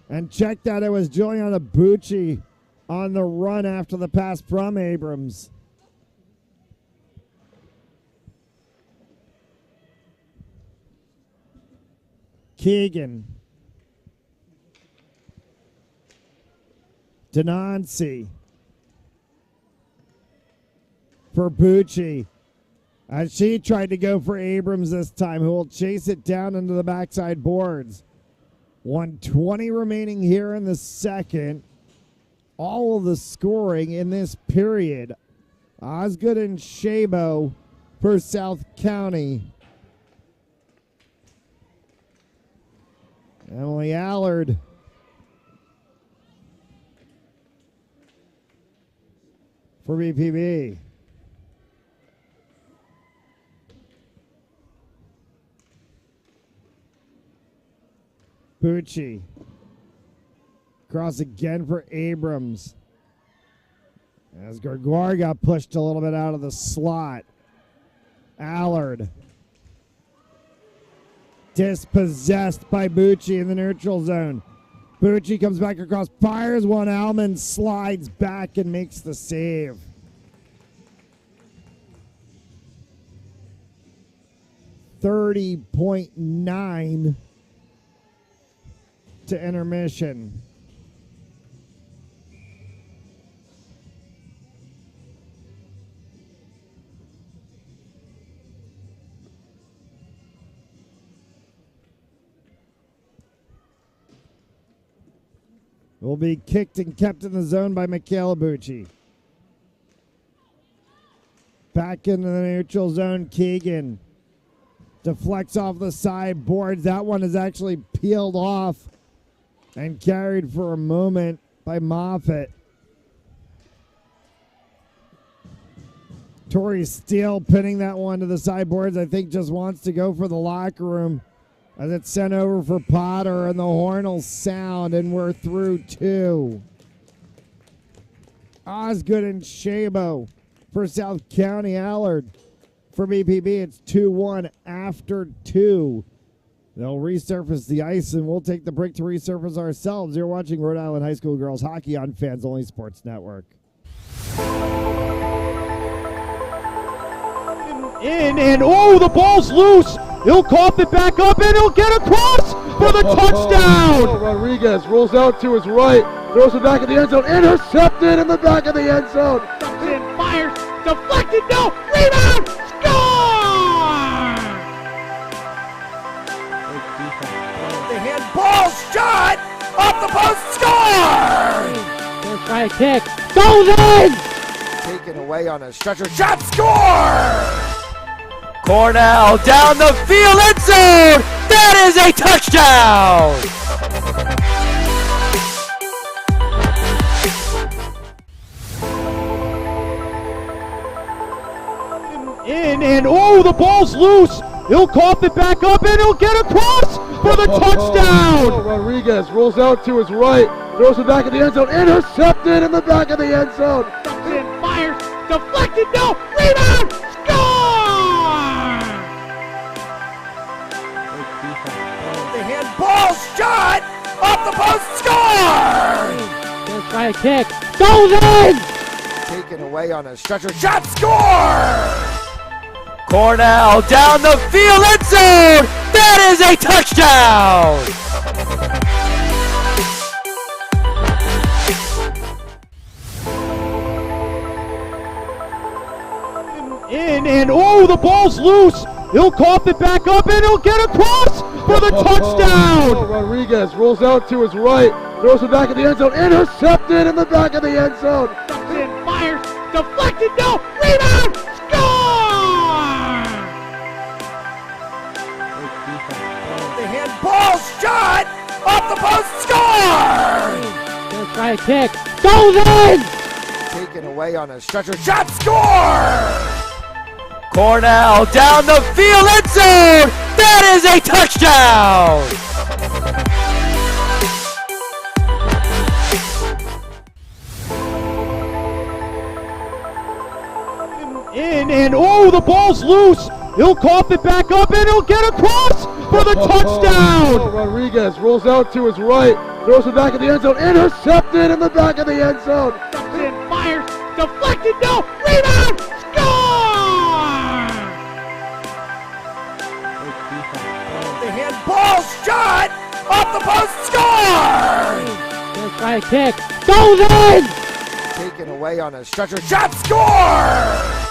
And check that, it was Juliana Bucci on the run after the pass from Abrams. Keegan. Denoncy for Bucci as she tried to go for Abrams this time, who will chase it down into the backside boards. 1:20 remaining here in the second. All of the scoring in this period. Osgood and Shabo for South County. Emily Allard for BPB. Bucci. Cross again for Abrams. As Gregoire got pushed a little bit out of the slot. Allard. Dispossessed by Bucci in the neutral zone. Bucci comes back across, fires one. Allman slides back and makes the save. $30.9 to intermission. Will be kicked and kept in the zone by Michaela Bucci. Back into the neutral zone, Keegan. Deflects off the side boards. That one is actually peeled off and carried for a moment by Moffitt. Tori Steele pinning that one to the sideboards. I think just wants to go for the locker room as it's sent over for Potter, and the horn will sound, and we're through two. Osgood and Shabo for South County. Allard for BPB. It's 2-1 after 2. They'll resurface the ice, and we'll take the break to resurface ourselves. You're watching Rhode Island High School Girls Hockey on Fans Only Sports Network. And oh, the ball's loose. He'll cough it back up, and he'll get across for the touchdown. Rodriguez rolls out to his right, Throws it back in the end zone. Intercepted in the back of the end zone. And fires. Deflected. No. Rebound. Score! The handball shot off the post. Score! First try kick. Goes in! Taken away on a stretcher. Shot. Score! Cornell down the field. End zone. That is a touchdown. In and oh, the ball's loose. He'll cough it back up and he'll get across for the touchdown. Rodriguez rolls out to his right. Throws it back in the end zone. Intercepted in the back of the end zone. And fires. Deflected. No. Rebound. Score! The handball shot off the post. Score! First try kick. Goes in! Taken away on a stretcher. Shot. Score! Cornell down the field. End zone. That is a touchdown. In and oh, the ball's loose. He'll cough it back up and he'll get across for the touchdown. Rodriguez rolls out to his right. Throws it back in the end zone. Intercepted in the back of the end zone. And fires. Deflected. No. Rebound. Score! The handball shot off the post. Score! First try kick. Goes in! Taken away on a stretcher. Shot. Score! Cornell down the field. End zone. That is a touchdown. In and oh, the ball's loose. He'll cough it back up and he'll get across for the touchdown. Rodriguez rolls out to his right. Throws it back in the end zone. Intercepted in the back of the end zone. And fires. Deflected. No. Rebound. Score! The handball shot off the post. Score! First try kick. Goes in! Taken away on a stretcher. Shot. Score!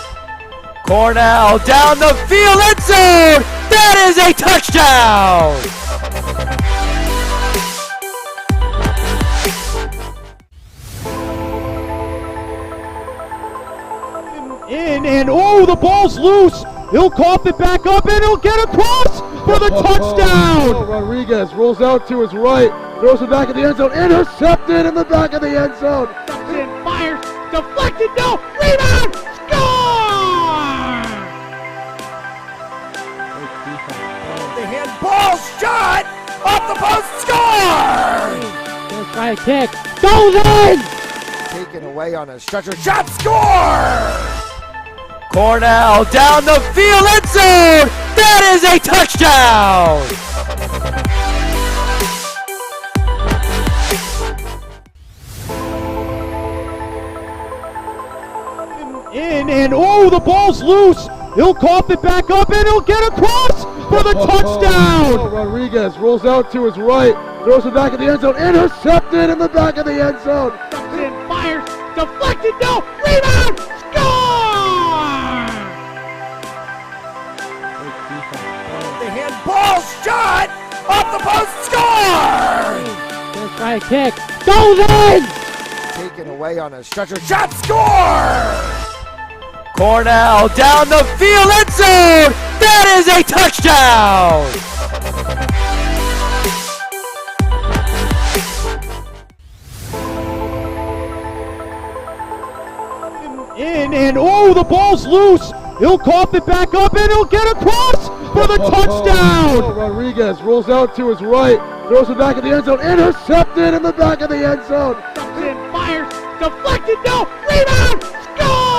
Cornell down the field. End zone. That is a touchdown. In and oh, the ball's loose. He'll cough it back up and he'll get across for the touchdown. Rodriguez rolls out to his right. Throws it back in the end zone. Intercepted in the back of the end zone. And fires. Deflected. No. Rebound. Score! The handball shot off the post. Score! First try kick. Goes in! Taken away on a stretcher. Shot. Score! Cornell down the field. End zone. That is a touchdown. In and oh, the ball's loose. He'll cough it back up and he'll get across for the touchdown. Rodriguez rolls out to his right. Throws it back in the end zone. Intercepted in the back of the end zone. And fires. Deflected. No. Rebound. Score! The handball shot off the post. Score! First try kick. Goes in! Taken away on a stretcher. Shot. Score! Cornell down the field. End zone. That is a touchdown. In and oh, the ball's loose. He'll cough it back up and he'll get across for the touchdown. Rodriguez rolls out to his right. Throws it back in the end zone. Intercepted in the back of the end zone. And fires. Deflected. No. Rebound. Score!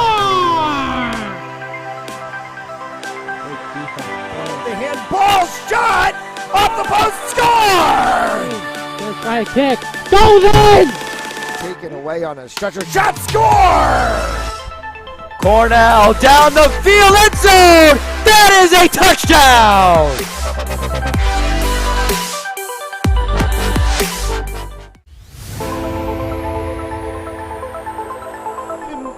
The handball shot off the post. Score! First try kick. Goes in! Taken away on a stretcher. Shot. Score! Cornell down the field. End zone. That is a touchdown.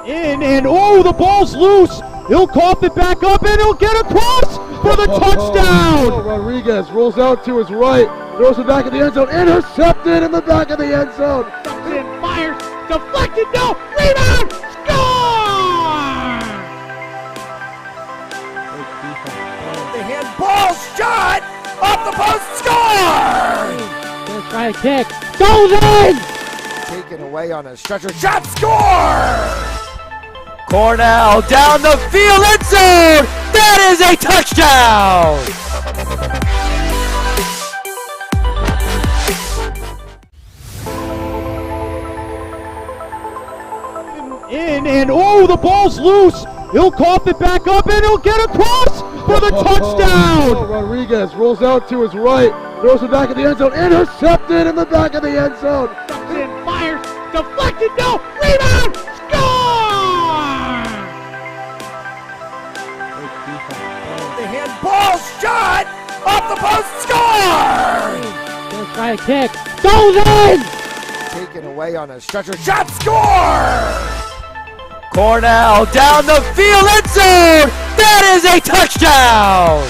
In and oh, the ball's loose. He'll cough it back up and he'll get across for the touchdown. Rodriguez rolls out to his right, throws it back in the end zone, intercepted in the back of the end zone. And fires, deflected, no, rebound, score! The handball shot off the post, score! Gonna try a kick, goes in! Taken away on a stretcher, shot, score! Cornell down the field, end zone! That is a touchdown! In and oh, the ball's loose. He'll cough it back up and he'll get across for the touchdown. Rodriguez rolls out to his right, throws it back in the end zone, intercepted in the back of the end zone. And fires, deflected, no, rebound, score! The handball shot off the post, score! Gonna try a kick, goes in! Taken away on a stretcher, shot, score! Cornell down the field, end zone! That is a touchdown!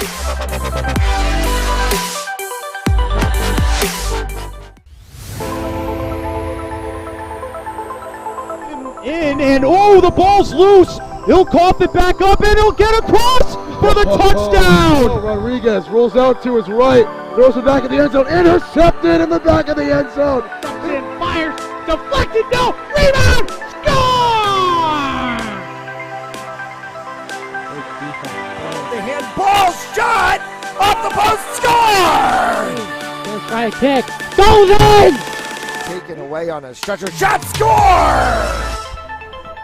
In and oh, the ball's loose. He'll cough it back up and he'll get across for the touchdown. Rodriguez rolls out to his right, throws it back in the end zone, intercepted in the back of the end zone. And fires, deflected, no, rebound, score! The handball shot off the post, score! Gonna try a kick, goes in! Taken away on a stretcher, shot, score!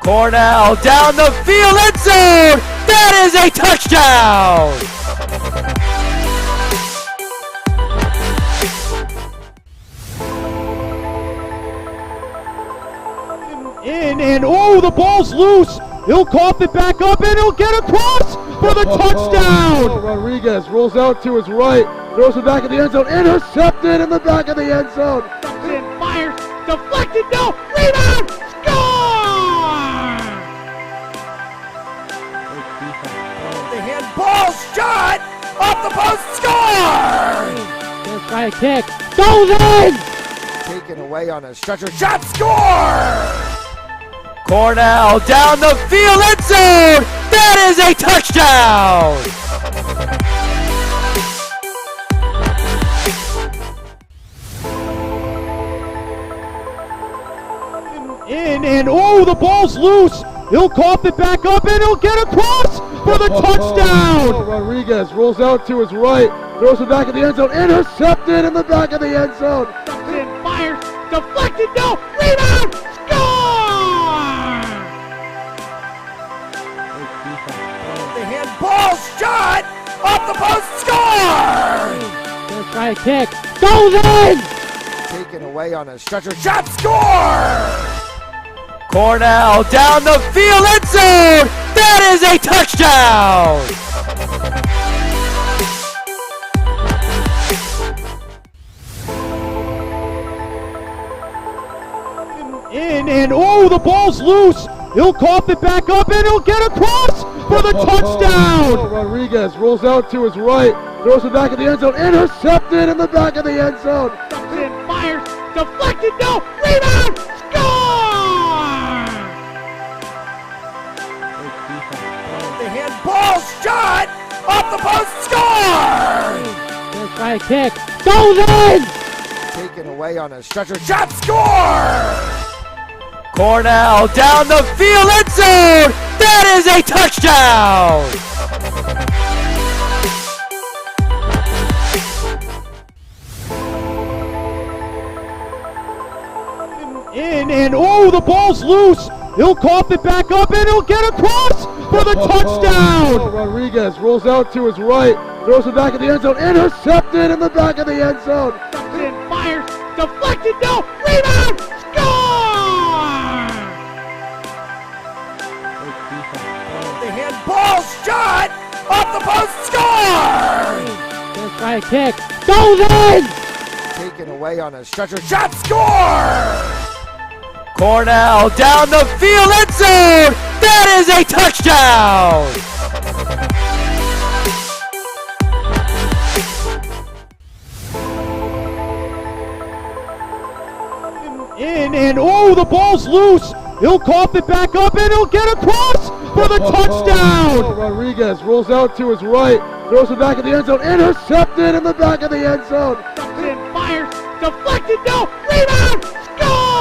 Cornell down the field, end zone! That is a touchdown! In and oh, the ball's loose. He'll cough it back up and he'll get across for the touchdown. Rodriguez rolls out to his right, throws it back in the end zone, intercepted in the back of the end zone. And fires, deflected, no, rebound, score! The handball shot off the post, score! Gonna try a kick, goes in! Taken away on a stretcher, shot, score! Cornell down the field, end zone! That is a touchdown! In and oh, the ball's loose. He'll cough it back up and he'll get across for the touchdown. Rodriguez rolls out to his right, throws it back in the end zone, intercepted in the back of the end zone. And fires, deflected, no, rebound, score! The handball shot off the post, score! Gonna try a kick, goes in! Taken away on a stretcher, shot, score! Cornell down the field, end zone! That is a touchdown! In and oh, the ball's loose. He'll cough it back up and he'll get across for the touchdown. Rodriguez rolls out to his right, throws it back in the end zone, intercepted in the back of the end zone. And fires, deflected, no, rebound, score! The handball shot off the post, score! Gonna try a kick, goes in! Taken away on a stretcher, shot, score! Cornell down the field, end zone! That is a touchdown! In and oh, the ball's loose. He'll cough it back up and he'll get across for the touchdown. Rodriguez rolls out to his right, throws it back in the end zone, intercepted in the back of the end zone. And fires, deflected, no, rebound, score! The handball shot off the post, score! Gonna try a kick, goes in! Taken away on a stretcher, shot, score! Cornell down the field, end zone! That is a touchdown! In, and oh, the ball's loose. He'll cough it back up, and he'll get across for the touchdown. Rodriguez rolls out to his right, throws it back in the end zone, intercepted in the back of the end zone. Ducks in, fires, deflected, no, rebound, score!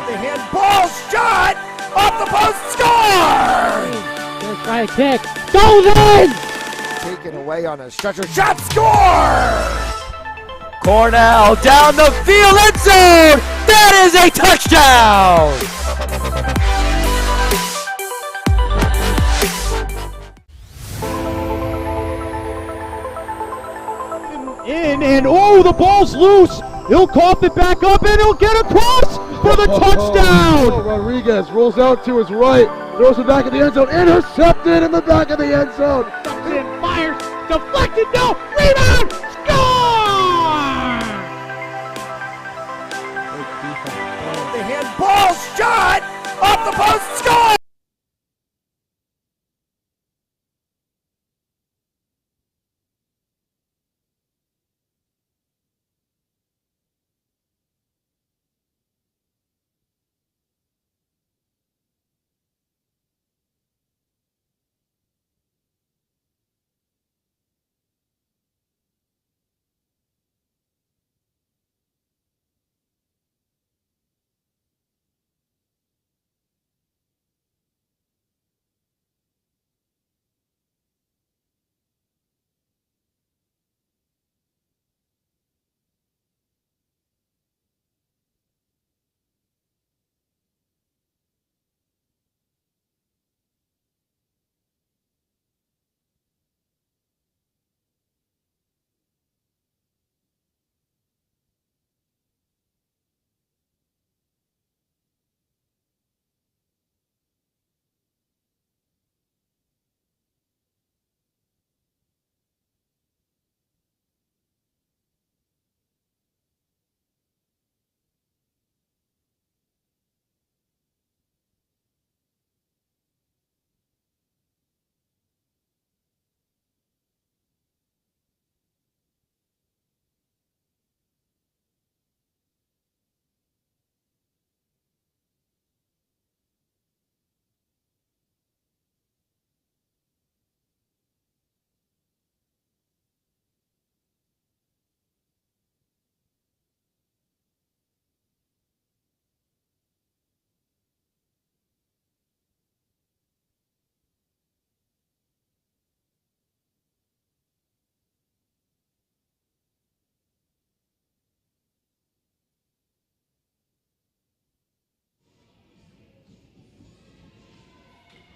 The handball shot off the post, score! Gonna try a kick. Goes in! Taken away on a stretcher, shot, score! Cornell down the field, end zone! That is a touchdown! In, and oh, the ball's loose. He'll cough it back up, and he'll get across for the touchdown. Rodriguez rolls out to his right, throws it back in the end zone, intercepted in the back of the end zone. Ducks in, fires, deflected, no, rebound, score! The handball shot off the post, score!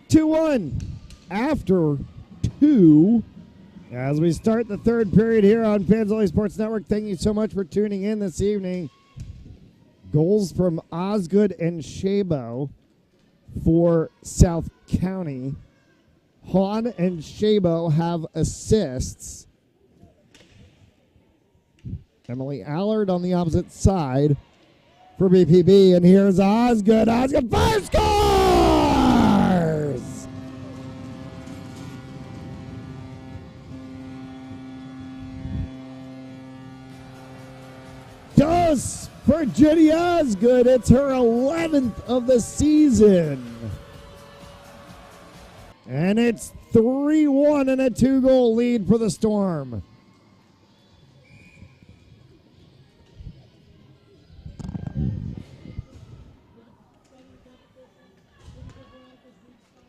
Two-one after two. As we start the third period here on Panzoli Sports Network, thank you so much for tuning in this evening. Goals from Osgood and Shabo for South County. Hahn and Shabo have assists. Emily Allard on the opposite side for BPB. And here's Osgood. Osgood fires, scores! Does Virginia Osgood. It's her 11th of the season. And it's 3-1 and a 2-goal lead for the Storm.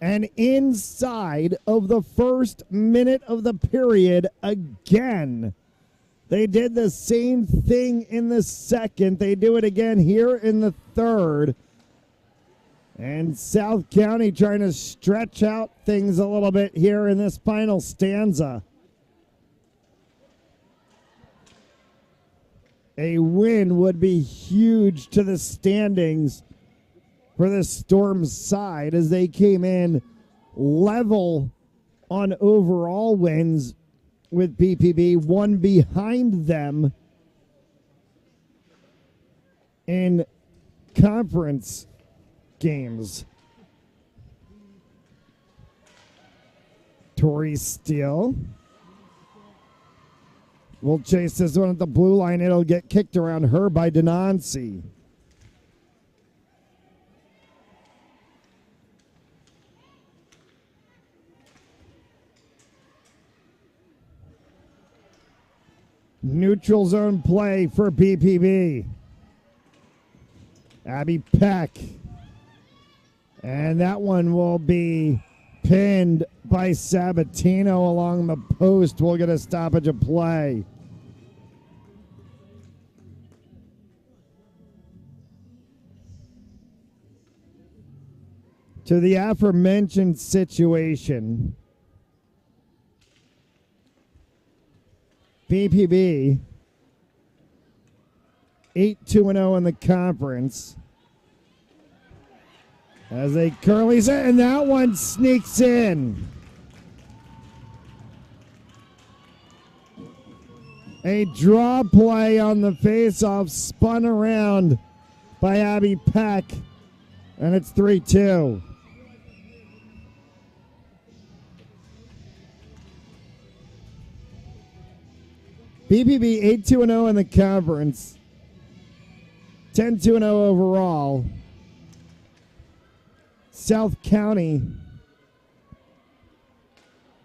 And inside of the first minute of the period, again, they did the same thing in the second. They do it again here in the third. And South County trying to stretch out things a little bit here in this final stanza. A win would be huge to the standings for the Storm's side as they came in level on overall wins with BPB, one behind them in conference games. Tori Steele will chase this one at the blue line. It'll get kicked around her by Denoncy. Neutral zone play for BPB. Abby Peck. And that one will be pinned by Sabatino along the post. We'll get a stoppage of play. To the aforementioned situation, BPB 8-2-0 in the conference. As they curly set, and that one sneaks in. A draw play on the faceoff, spun around by Abby Peck, and it's 3-2. BPB 8-2-0 in the conference, 10-2-0 overall. South County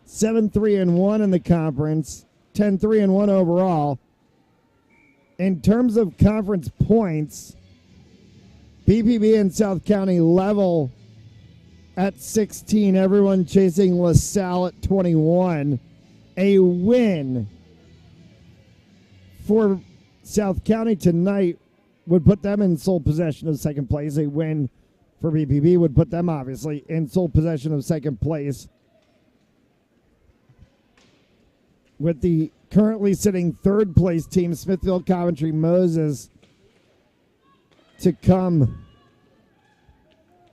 7-3-1 in the conference, 10-3-1 overall. In terms of conference points, BPB and South County level at 16. Everyone chasing LaSalle at 21. A win for South County tonight would put them in sole possession of second place. A win for BPB would put them, obviously, in sole possession of second place, with the currently sitting third place team, Smithfield Coventry Moses, to come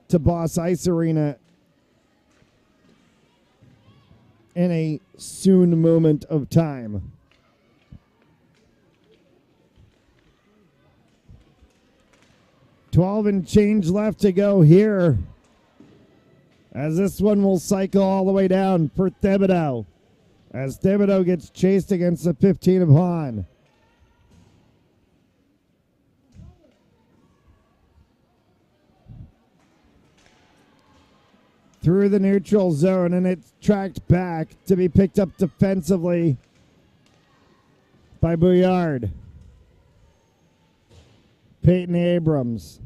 to Boss Ice Arena in a soon moment of time. $12 and change left to go here, as this one will cycle all the way down for Thibodeau, as Thibodeau gets chased against the 15 of Hahn. Through the neutral zone, and it's tracked back to be picked up defensively by Bouillard. Peyton Abrams.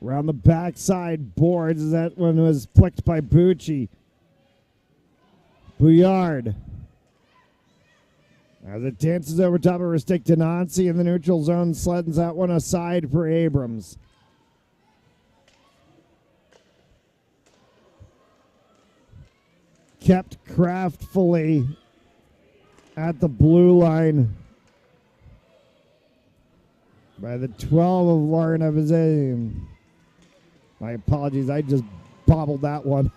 Around the backside boards, as that one was flicked by Bucci. Bouillard. As it dances over top of her stick, Denoncy in the neutral zone sleds that one aside for Abrams. Kept craftfully at the blue line by the 12 of Lauren Evazane. My apologies, I just bobbled that one.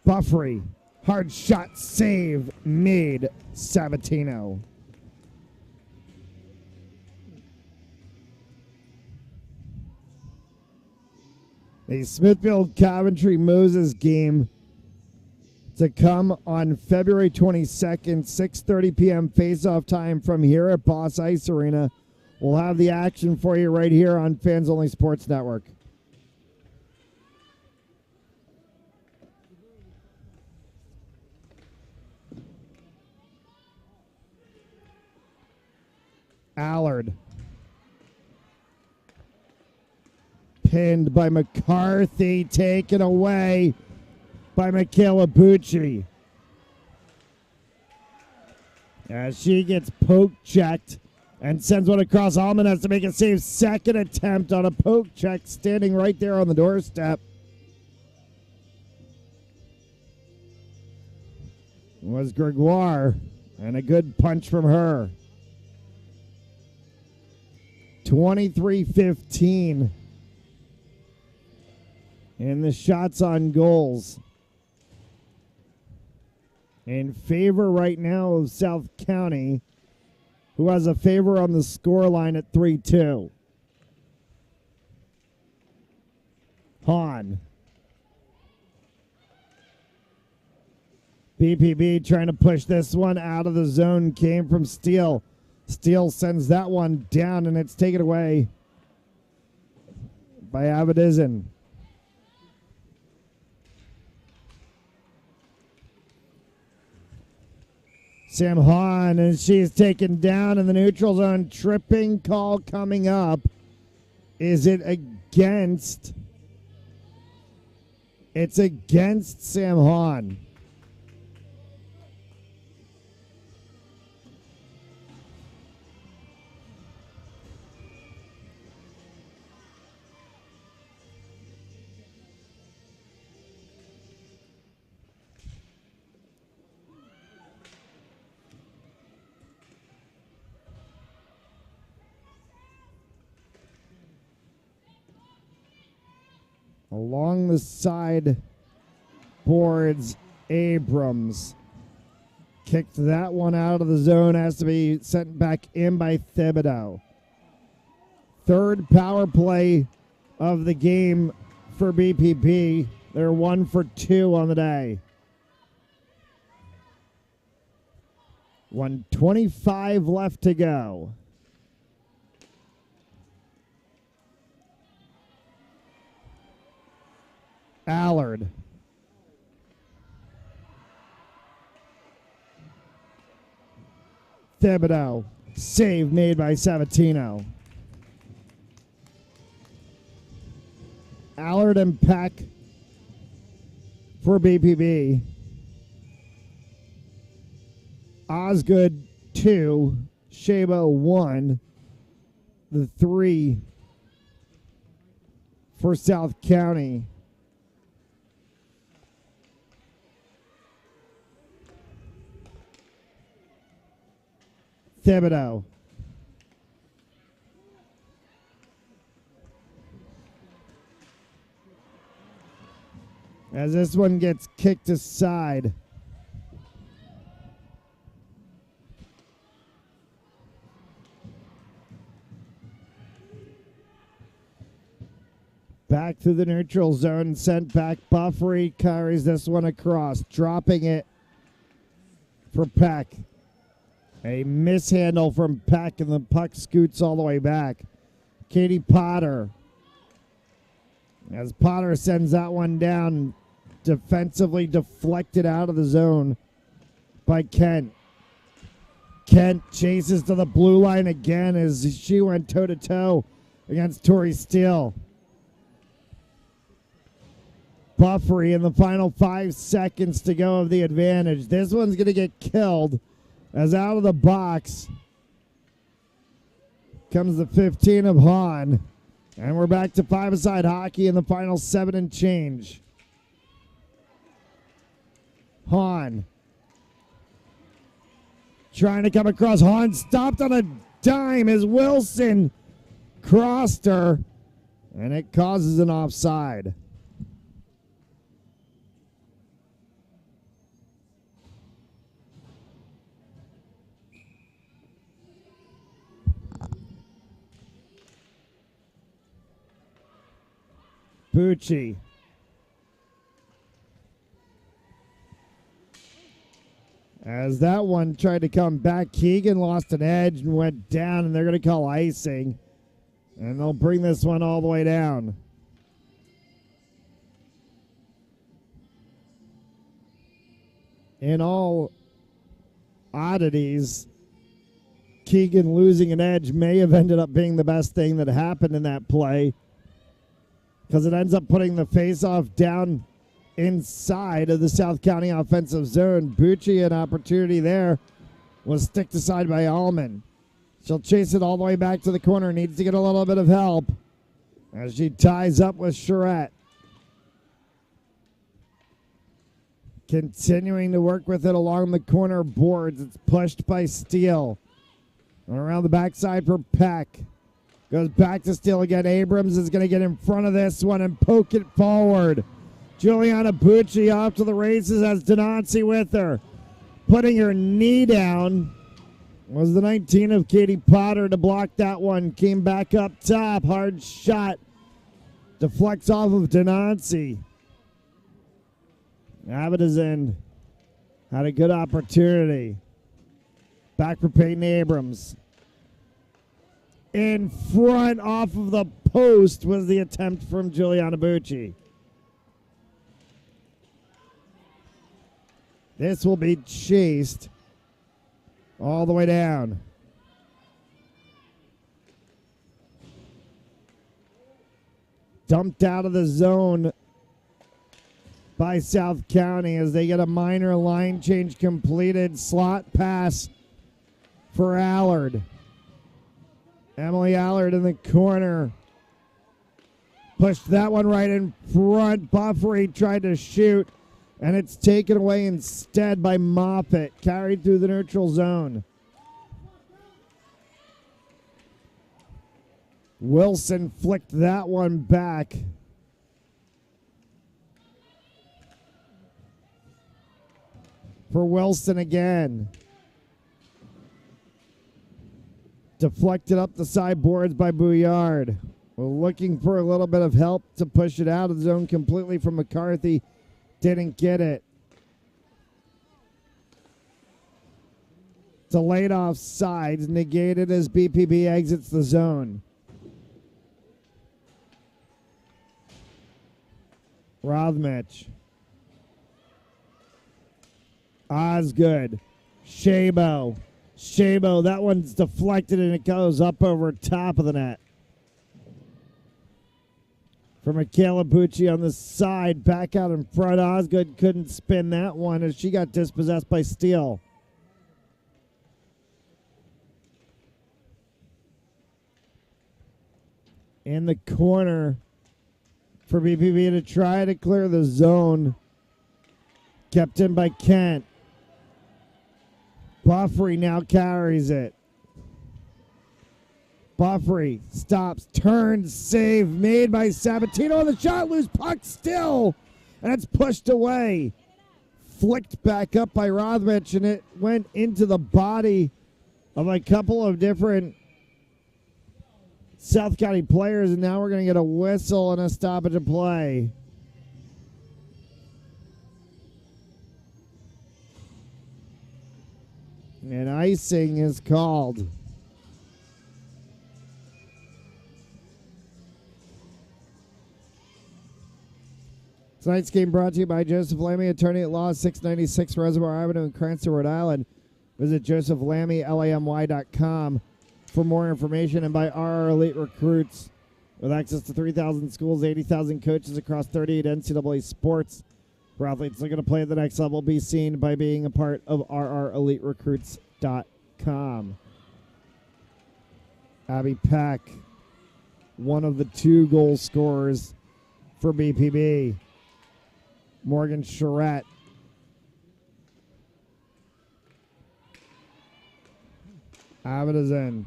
Buffrey, hard shot save made Sabatino. A Smithfield Coventry Moses game to come on February 22nd, 6:30 p.m. face-off time from here at Boss Ice Arena. We'll have the action for you right here on Fans Only Sports Network. Allard. Pinned by McCarthy, taken away by Michaela Bucci. As she gets poke checked and sends one across. Allman has to make a save. Second attempt on a poke check, standing right there on the doorstep. Was Gregoire, and a good punch from her. 23-15 in the shots on goals. in favor right now of South County, who has a favor on the score line at 3-2. Hahn. BPB trying to push this one out of the zone. Came from Steele. Steele sends that one down, and it's taken away by Avedizin. Sam Hahn, and she's taken down in the neutral zone. Tripping call coming up. Is it against? It's against Sam Hahn. Along the side boards, Abrams kicked that one out of the zone. Has to be sent back in by Thibodeau. Third power play of the game for BPB. They're 1 for 2 on the day. 1:25 left to go. Allard. Thibodeau. Save made by Sabatino. Allard and Peck for BPB. Osgood 2. Shabo 1. The 3 for South County. Thibodeau. As this one gets kicked aside. Back to the neutral zone, sent back. Buffery carries this one across, dropping it for Peck. A mishandle from Peck, and the puck scoots all the way back. Katie Potter. As Potter sends that one down, defensively deflected out of the zone by Kent. Kent chases to the blue line again as she went toe-to-toe against Tori Steele. Buffery in the final 5 seconds to go of the advantage. This one's going to get killed. As out of the box comes the 15 of Hahn. And we're back to 5-a-side hockey in the final 7 and change. Hahn trying to come across. Hahn stopped on a dime as Wilson crossed her. And it causes an offside. Bucci. As that one tried to come back, Keegan lost an edge and went down, and they're going to call icing. And they'll bring this one all the way down. In all oddities, Keegan losing an edge may have ended up being the best thing that happened in that play, because it ends up putting the faceoff down inside of the South County offensive zone. Bucci, an opportunity there, was sticked aside by Allman. She'll chase it all the way back to the corner. Needs to get a little bit of help as she ties up with Charette. Continuing to work with it along the corner boards. It's pushed by Steele. Around the backside for Peck. Goes back to Steele again. Abrams is going to get in front of this one and poke it forward. Juliana Bucci off to the races, has Denonsi with her. putting her knee down was the 19 of Katie Potter to block that one. Came back up top. Hard shot. Deflects off of Denancy. Abedazin had a good opportunity. Back for Peyton Abrams. In front off of the post was the attempt from Juliana Bucci. This will be chased all the way down. Dumped out of the zone by South County as they get a minor line change completed. Slot pass for Allard. Emily Allard in the corner. Pushed that one right in front. Buffery tried to shoot, and it's taken away instead by Moffitt. Carried through the neutral zone. Wilson flicked that one back. For Wilson again. Deflected up the sideboards by Bouillard. We're looking for a little bit of help to push it out of the zone completely from McCarthy. Didn't get it. Delayed offsides, negated as BPB exits the zone. Rothmich. Osgood. Shabo. Shabo, that one's deflected and it goes up over top of the net. For Michaela Bucci on the side, back out in front. Osgood couldn't spin that one as she got dispossessed by Steele. In the corner for BPB to try to clear the zone. Kept in by Kent. Buffery now carries it. Buffery stops, turns, save, made by Sabatino. The shot, loose puck still, and it's pushed away. Flicked back up by Rothmich, and it went into the body of a couple of different South County players, and now we're going to get a whistle and a stoppage of play. And icing is called. Tonight's game brought to you by Joseph Lammy, attorney at law, 696 Reservoir Avenue in Cranston, Rhode Island. Visit josephlammy.com for more information, and by RR Elite Recruits with access to 3,000 schools, 80,000 coaches across 38 NCAA sports. For athletes looking to play at the next level, be seen by being a part of rreliterecruits.com. Abby Peck, one of the 2 goal scorers for BPB. Morgan Charette. Abedazin.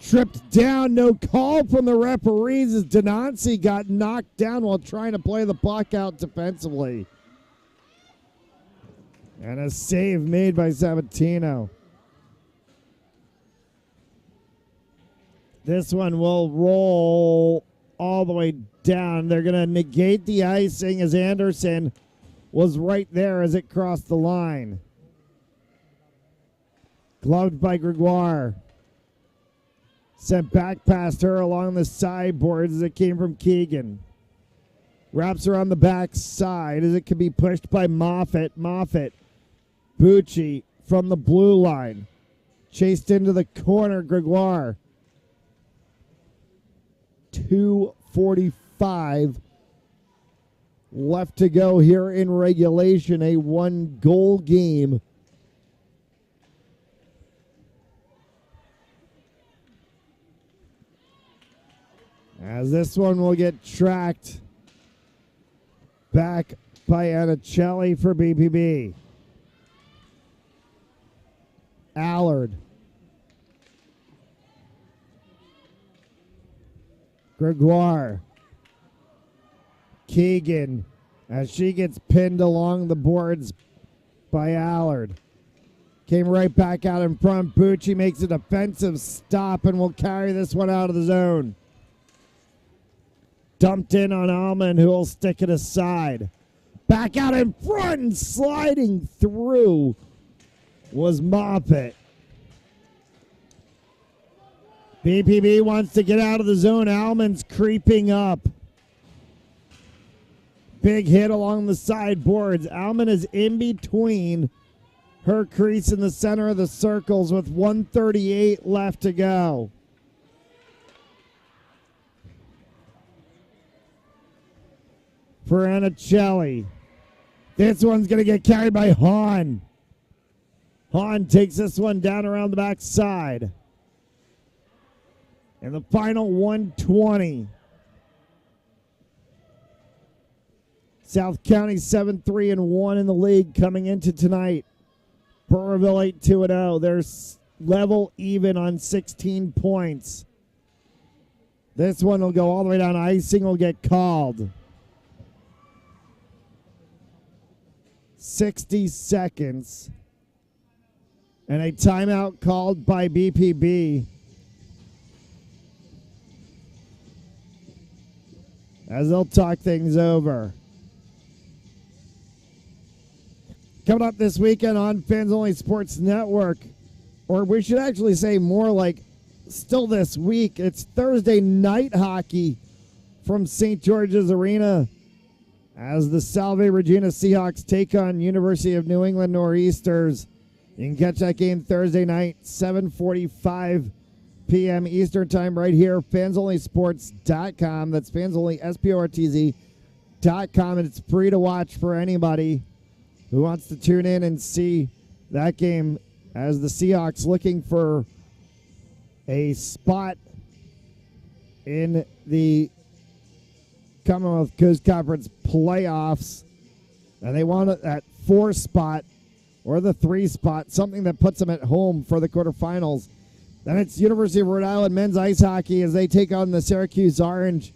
Tripped down, no call from the referees as Denancy got knocked down while trying to play the puck out defensively. And a save made by Sabatino. This one will roll all the way down. They're going to negate the icing as Anderson was right there as it crossed the line. Gloved by Gregoire. Sent back past her along the sideboards as it came from Keegan. Wraps her on the back side as it can be pushed by Moffitt. Moffitt. Bucci from the blue line. Chased into the corner, Gregoire. 2:45 left to go here in regulation. A 1-goal game. As this one will get tracked back by Annicelli for BPB. Allard. Gregoire. Keegan as she gets pinned along the boards by Allard. Came right back out in front. Bucci makes a defensive stop and will carry this one out of the zone. Dumped in on Alman, who will stick it aside. Back out in front and sliding through was Moffett. BPB wants to get out of the zone. Alman's creeping up. Big hit along the sideboards. Alman is in between her crease in the center of the circles with 1:38 left to go. For Anicelli. This one's going to get carried by Hahn. Hahn takes this one down around the backside. And the final 120. South County 7-3-1 in the league coming into tonight. Burrville 8-2-0. They're level even on 16 points. This one will go all the way down. Icing will get called. 60 seconds. And a timeout called by BPB. As they'll talk things over. Coming up this weekend on Fans Only Sports Network, or we should actually say more like still this week, it's Thursday night hockey from St. George's Arena as the Salve Regina Seahawks take on University of New England Nor'easters. You can catch that game Thursday night, 7:45 p.m. Eastern Time right here, fansonlysports.com. That's fansonlysportz.com, and it's free to watch for anybody who wants to tune in and see that game as the Seahawks looking for a spot in the Commonwealth Coast Conference playoffs. And they want it at 4 spot or the 3 spot, something that puts them at home for the quarterfinals. Then it's University of Rhode Island men's ice hockey as they take on the Syracuse Orange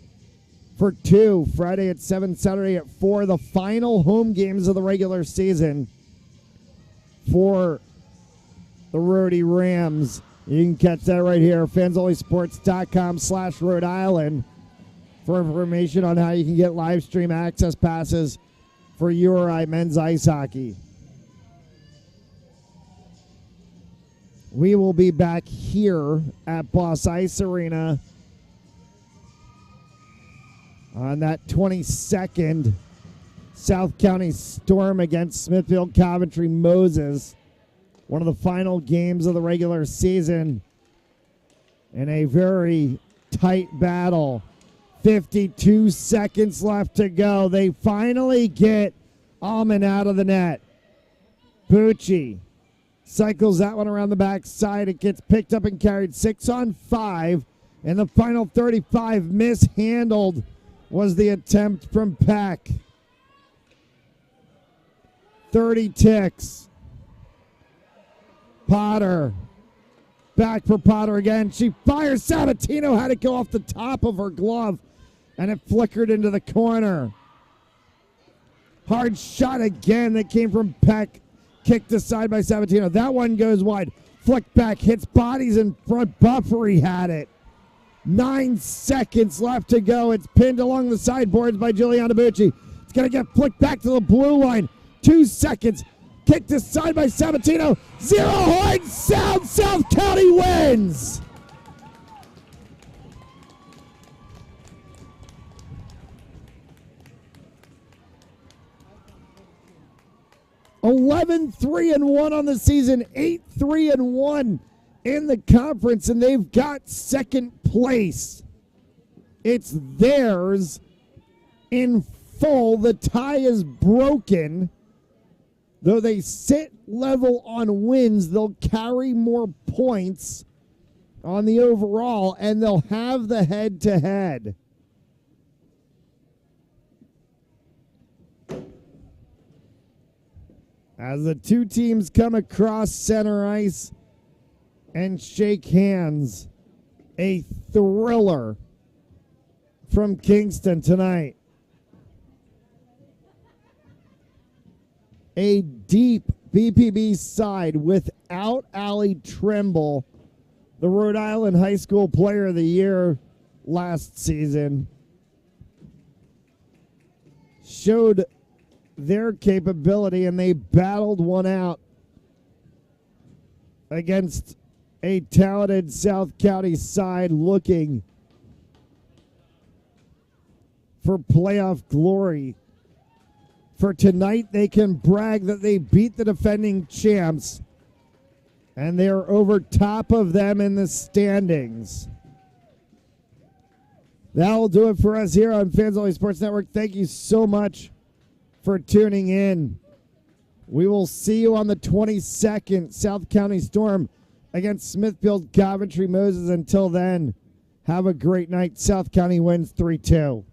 for 2, Friday at 7, Saturday at 4, the final home games of the regular season for the Rhody Rams. You can catch that right here, fansonlysports.com/Rhode Island for information on how you can get live stream access passes for URI men's ice hockey. We will be back here at Boss Ice Arena on that 22nd South County Storm against Smithfield Coventry Moses. One of the final games of the regular season in a very tight battle. 52 seconds left to go. They finally get Alman out of the net. Bucci cycles that one around the backside. It gets picked up and carried 6-on-5. And the final 35 mishandled was the attempt from Peck. 30 ticks. Potter. Back for Potter again. She fires. Sabatino had it go off the top of her glove, and it flickered into the corner. Hard shot again that came from Peck. Kicked aside by Sabatino. That one goes wide. Flick back. Hits bodies in front. Buffery had it. 9 seconds left to go. It's pinned along the sideboards by Juliana Bucci. It's going to get flicked back to the blue line. 2 seconds. Kicked aside by Sabatino. 0 horn sound. South County wins. (11-3-1) on the season, 8-3-1 in the conference, and they've got second place. It's theirs in full. The tie is broken. Though they sit level on wins, they'll carry more points on the overall, and they'll have the head-to-head. As the two teams come across center ice and shake hands, a thriller from Kingston tonight. A deep BPB side without Allie Trimble, the Rhode Island High School Player of the Year last season, showed their capability, and they battled one out against a talented South County side looking for playoff glory. For tonight, they can brag that they beat the defending champs, and they are over top of them in the standings. That will do it for us here on Fans Only Sports Network. Thank you so much for tuning in. We will see you on the 22nd, South County Storm against Smithfield Coventry Moses. Until then, have a great night. South County wins 3-2.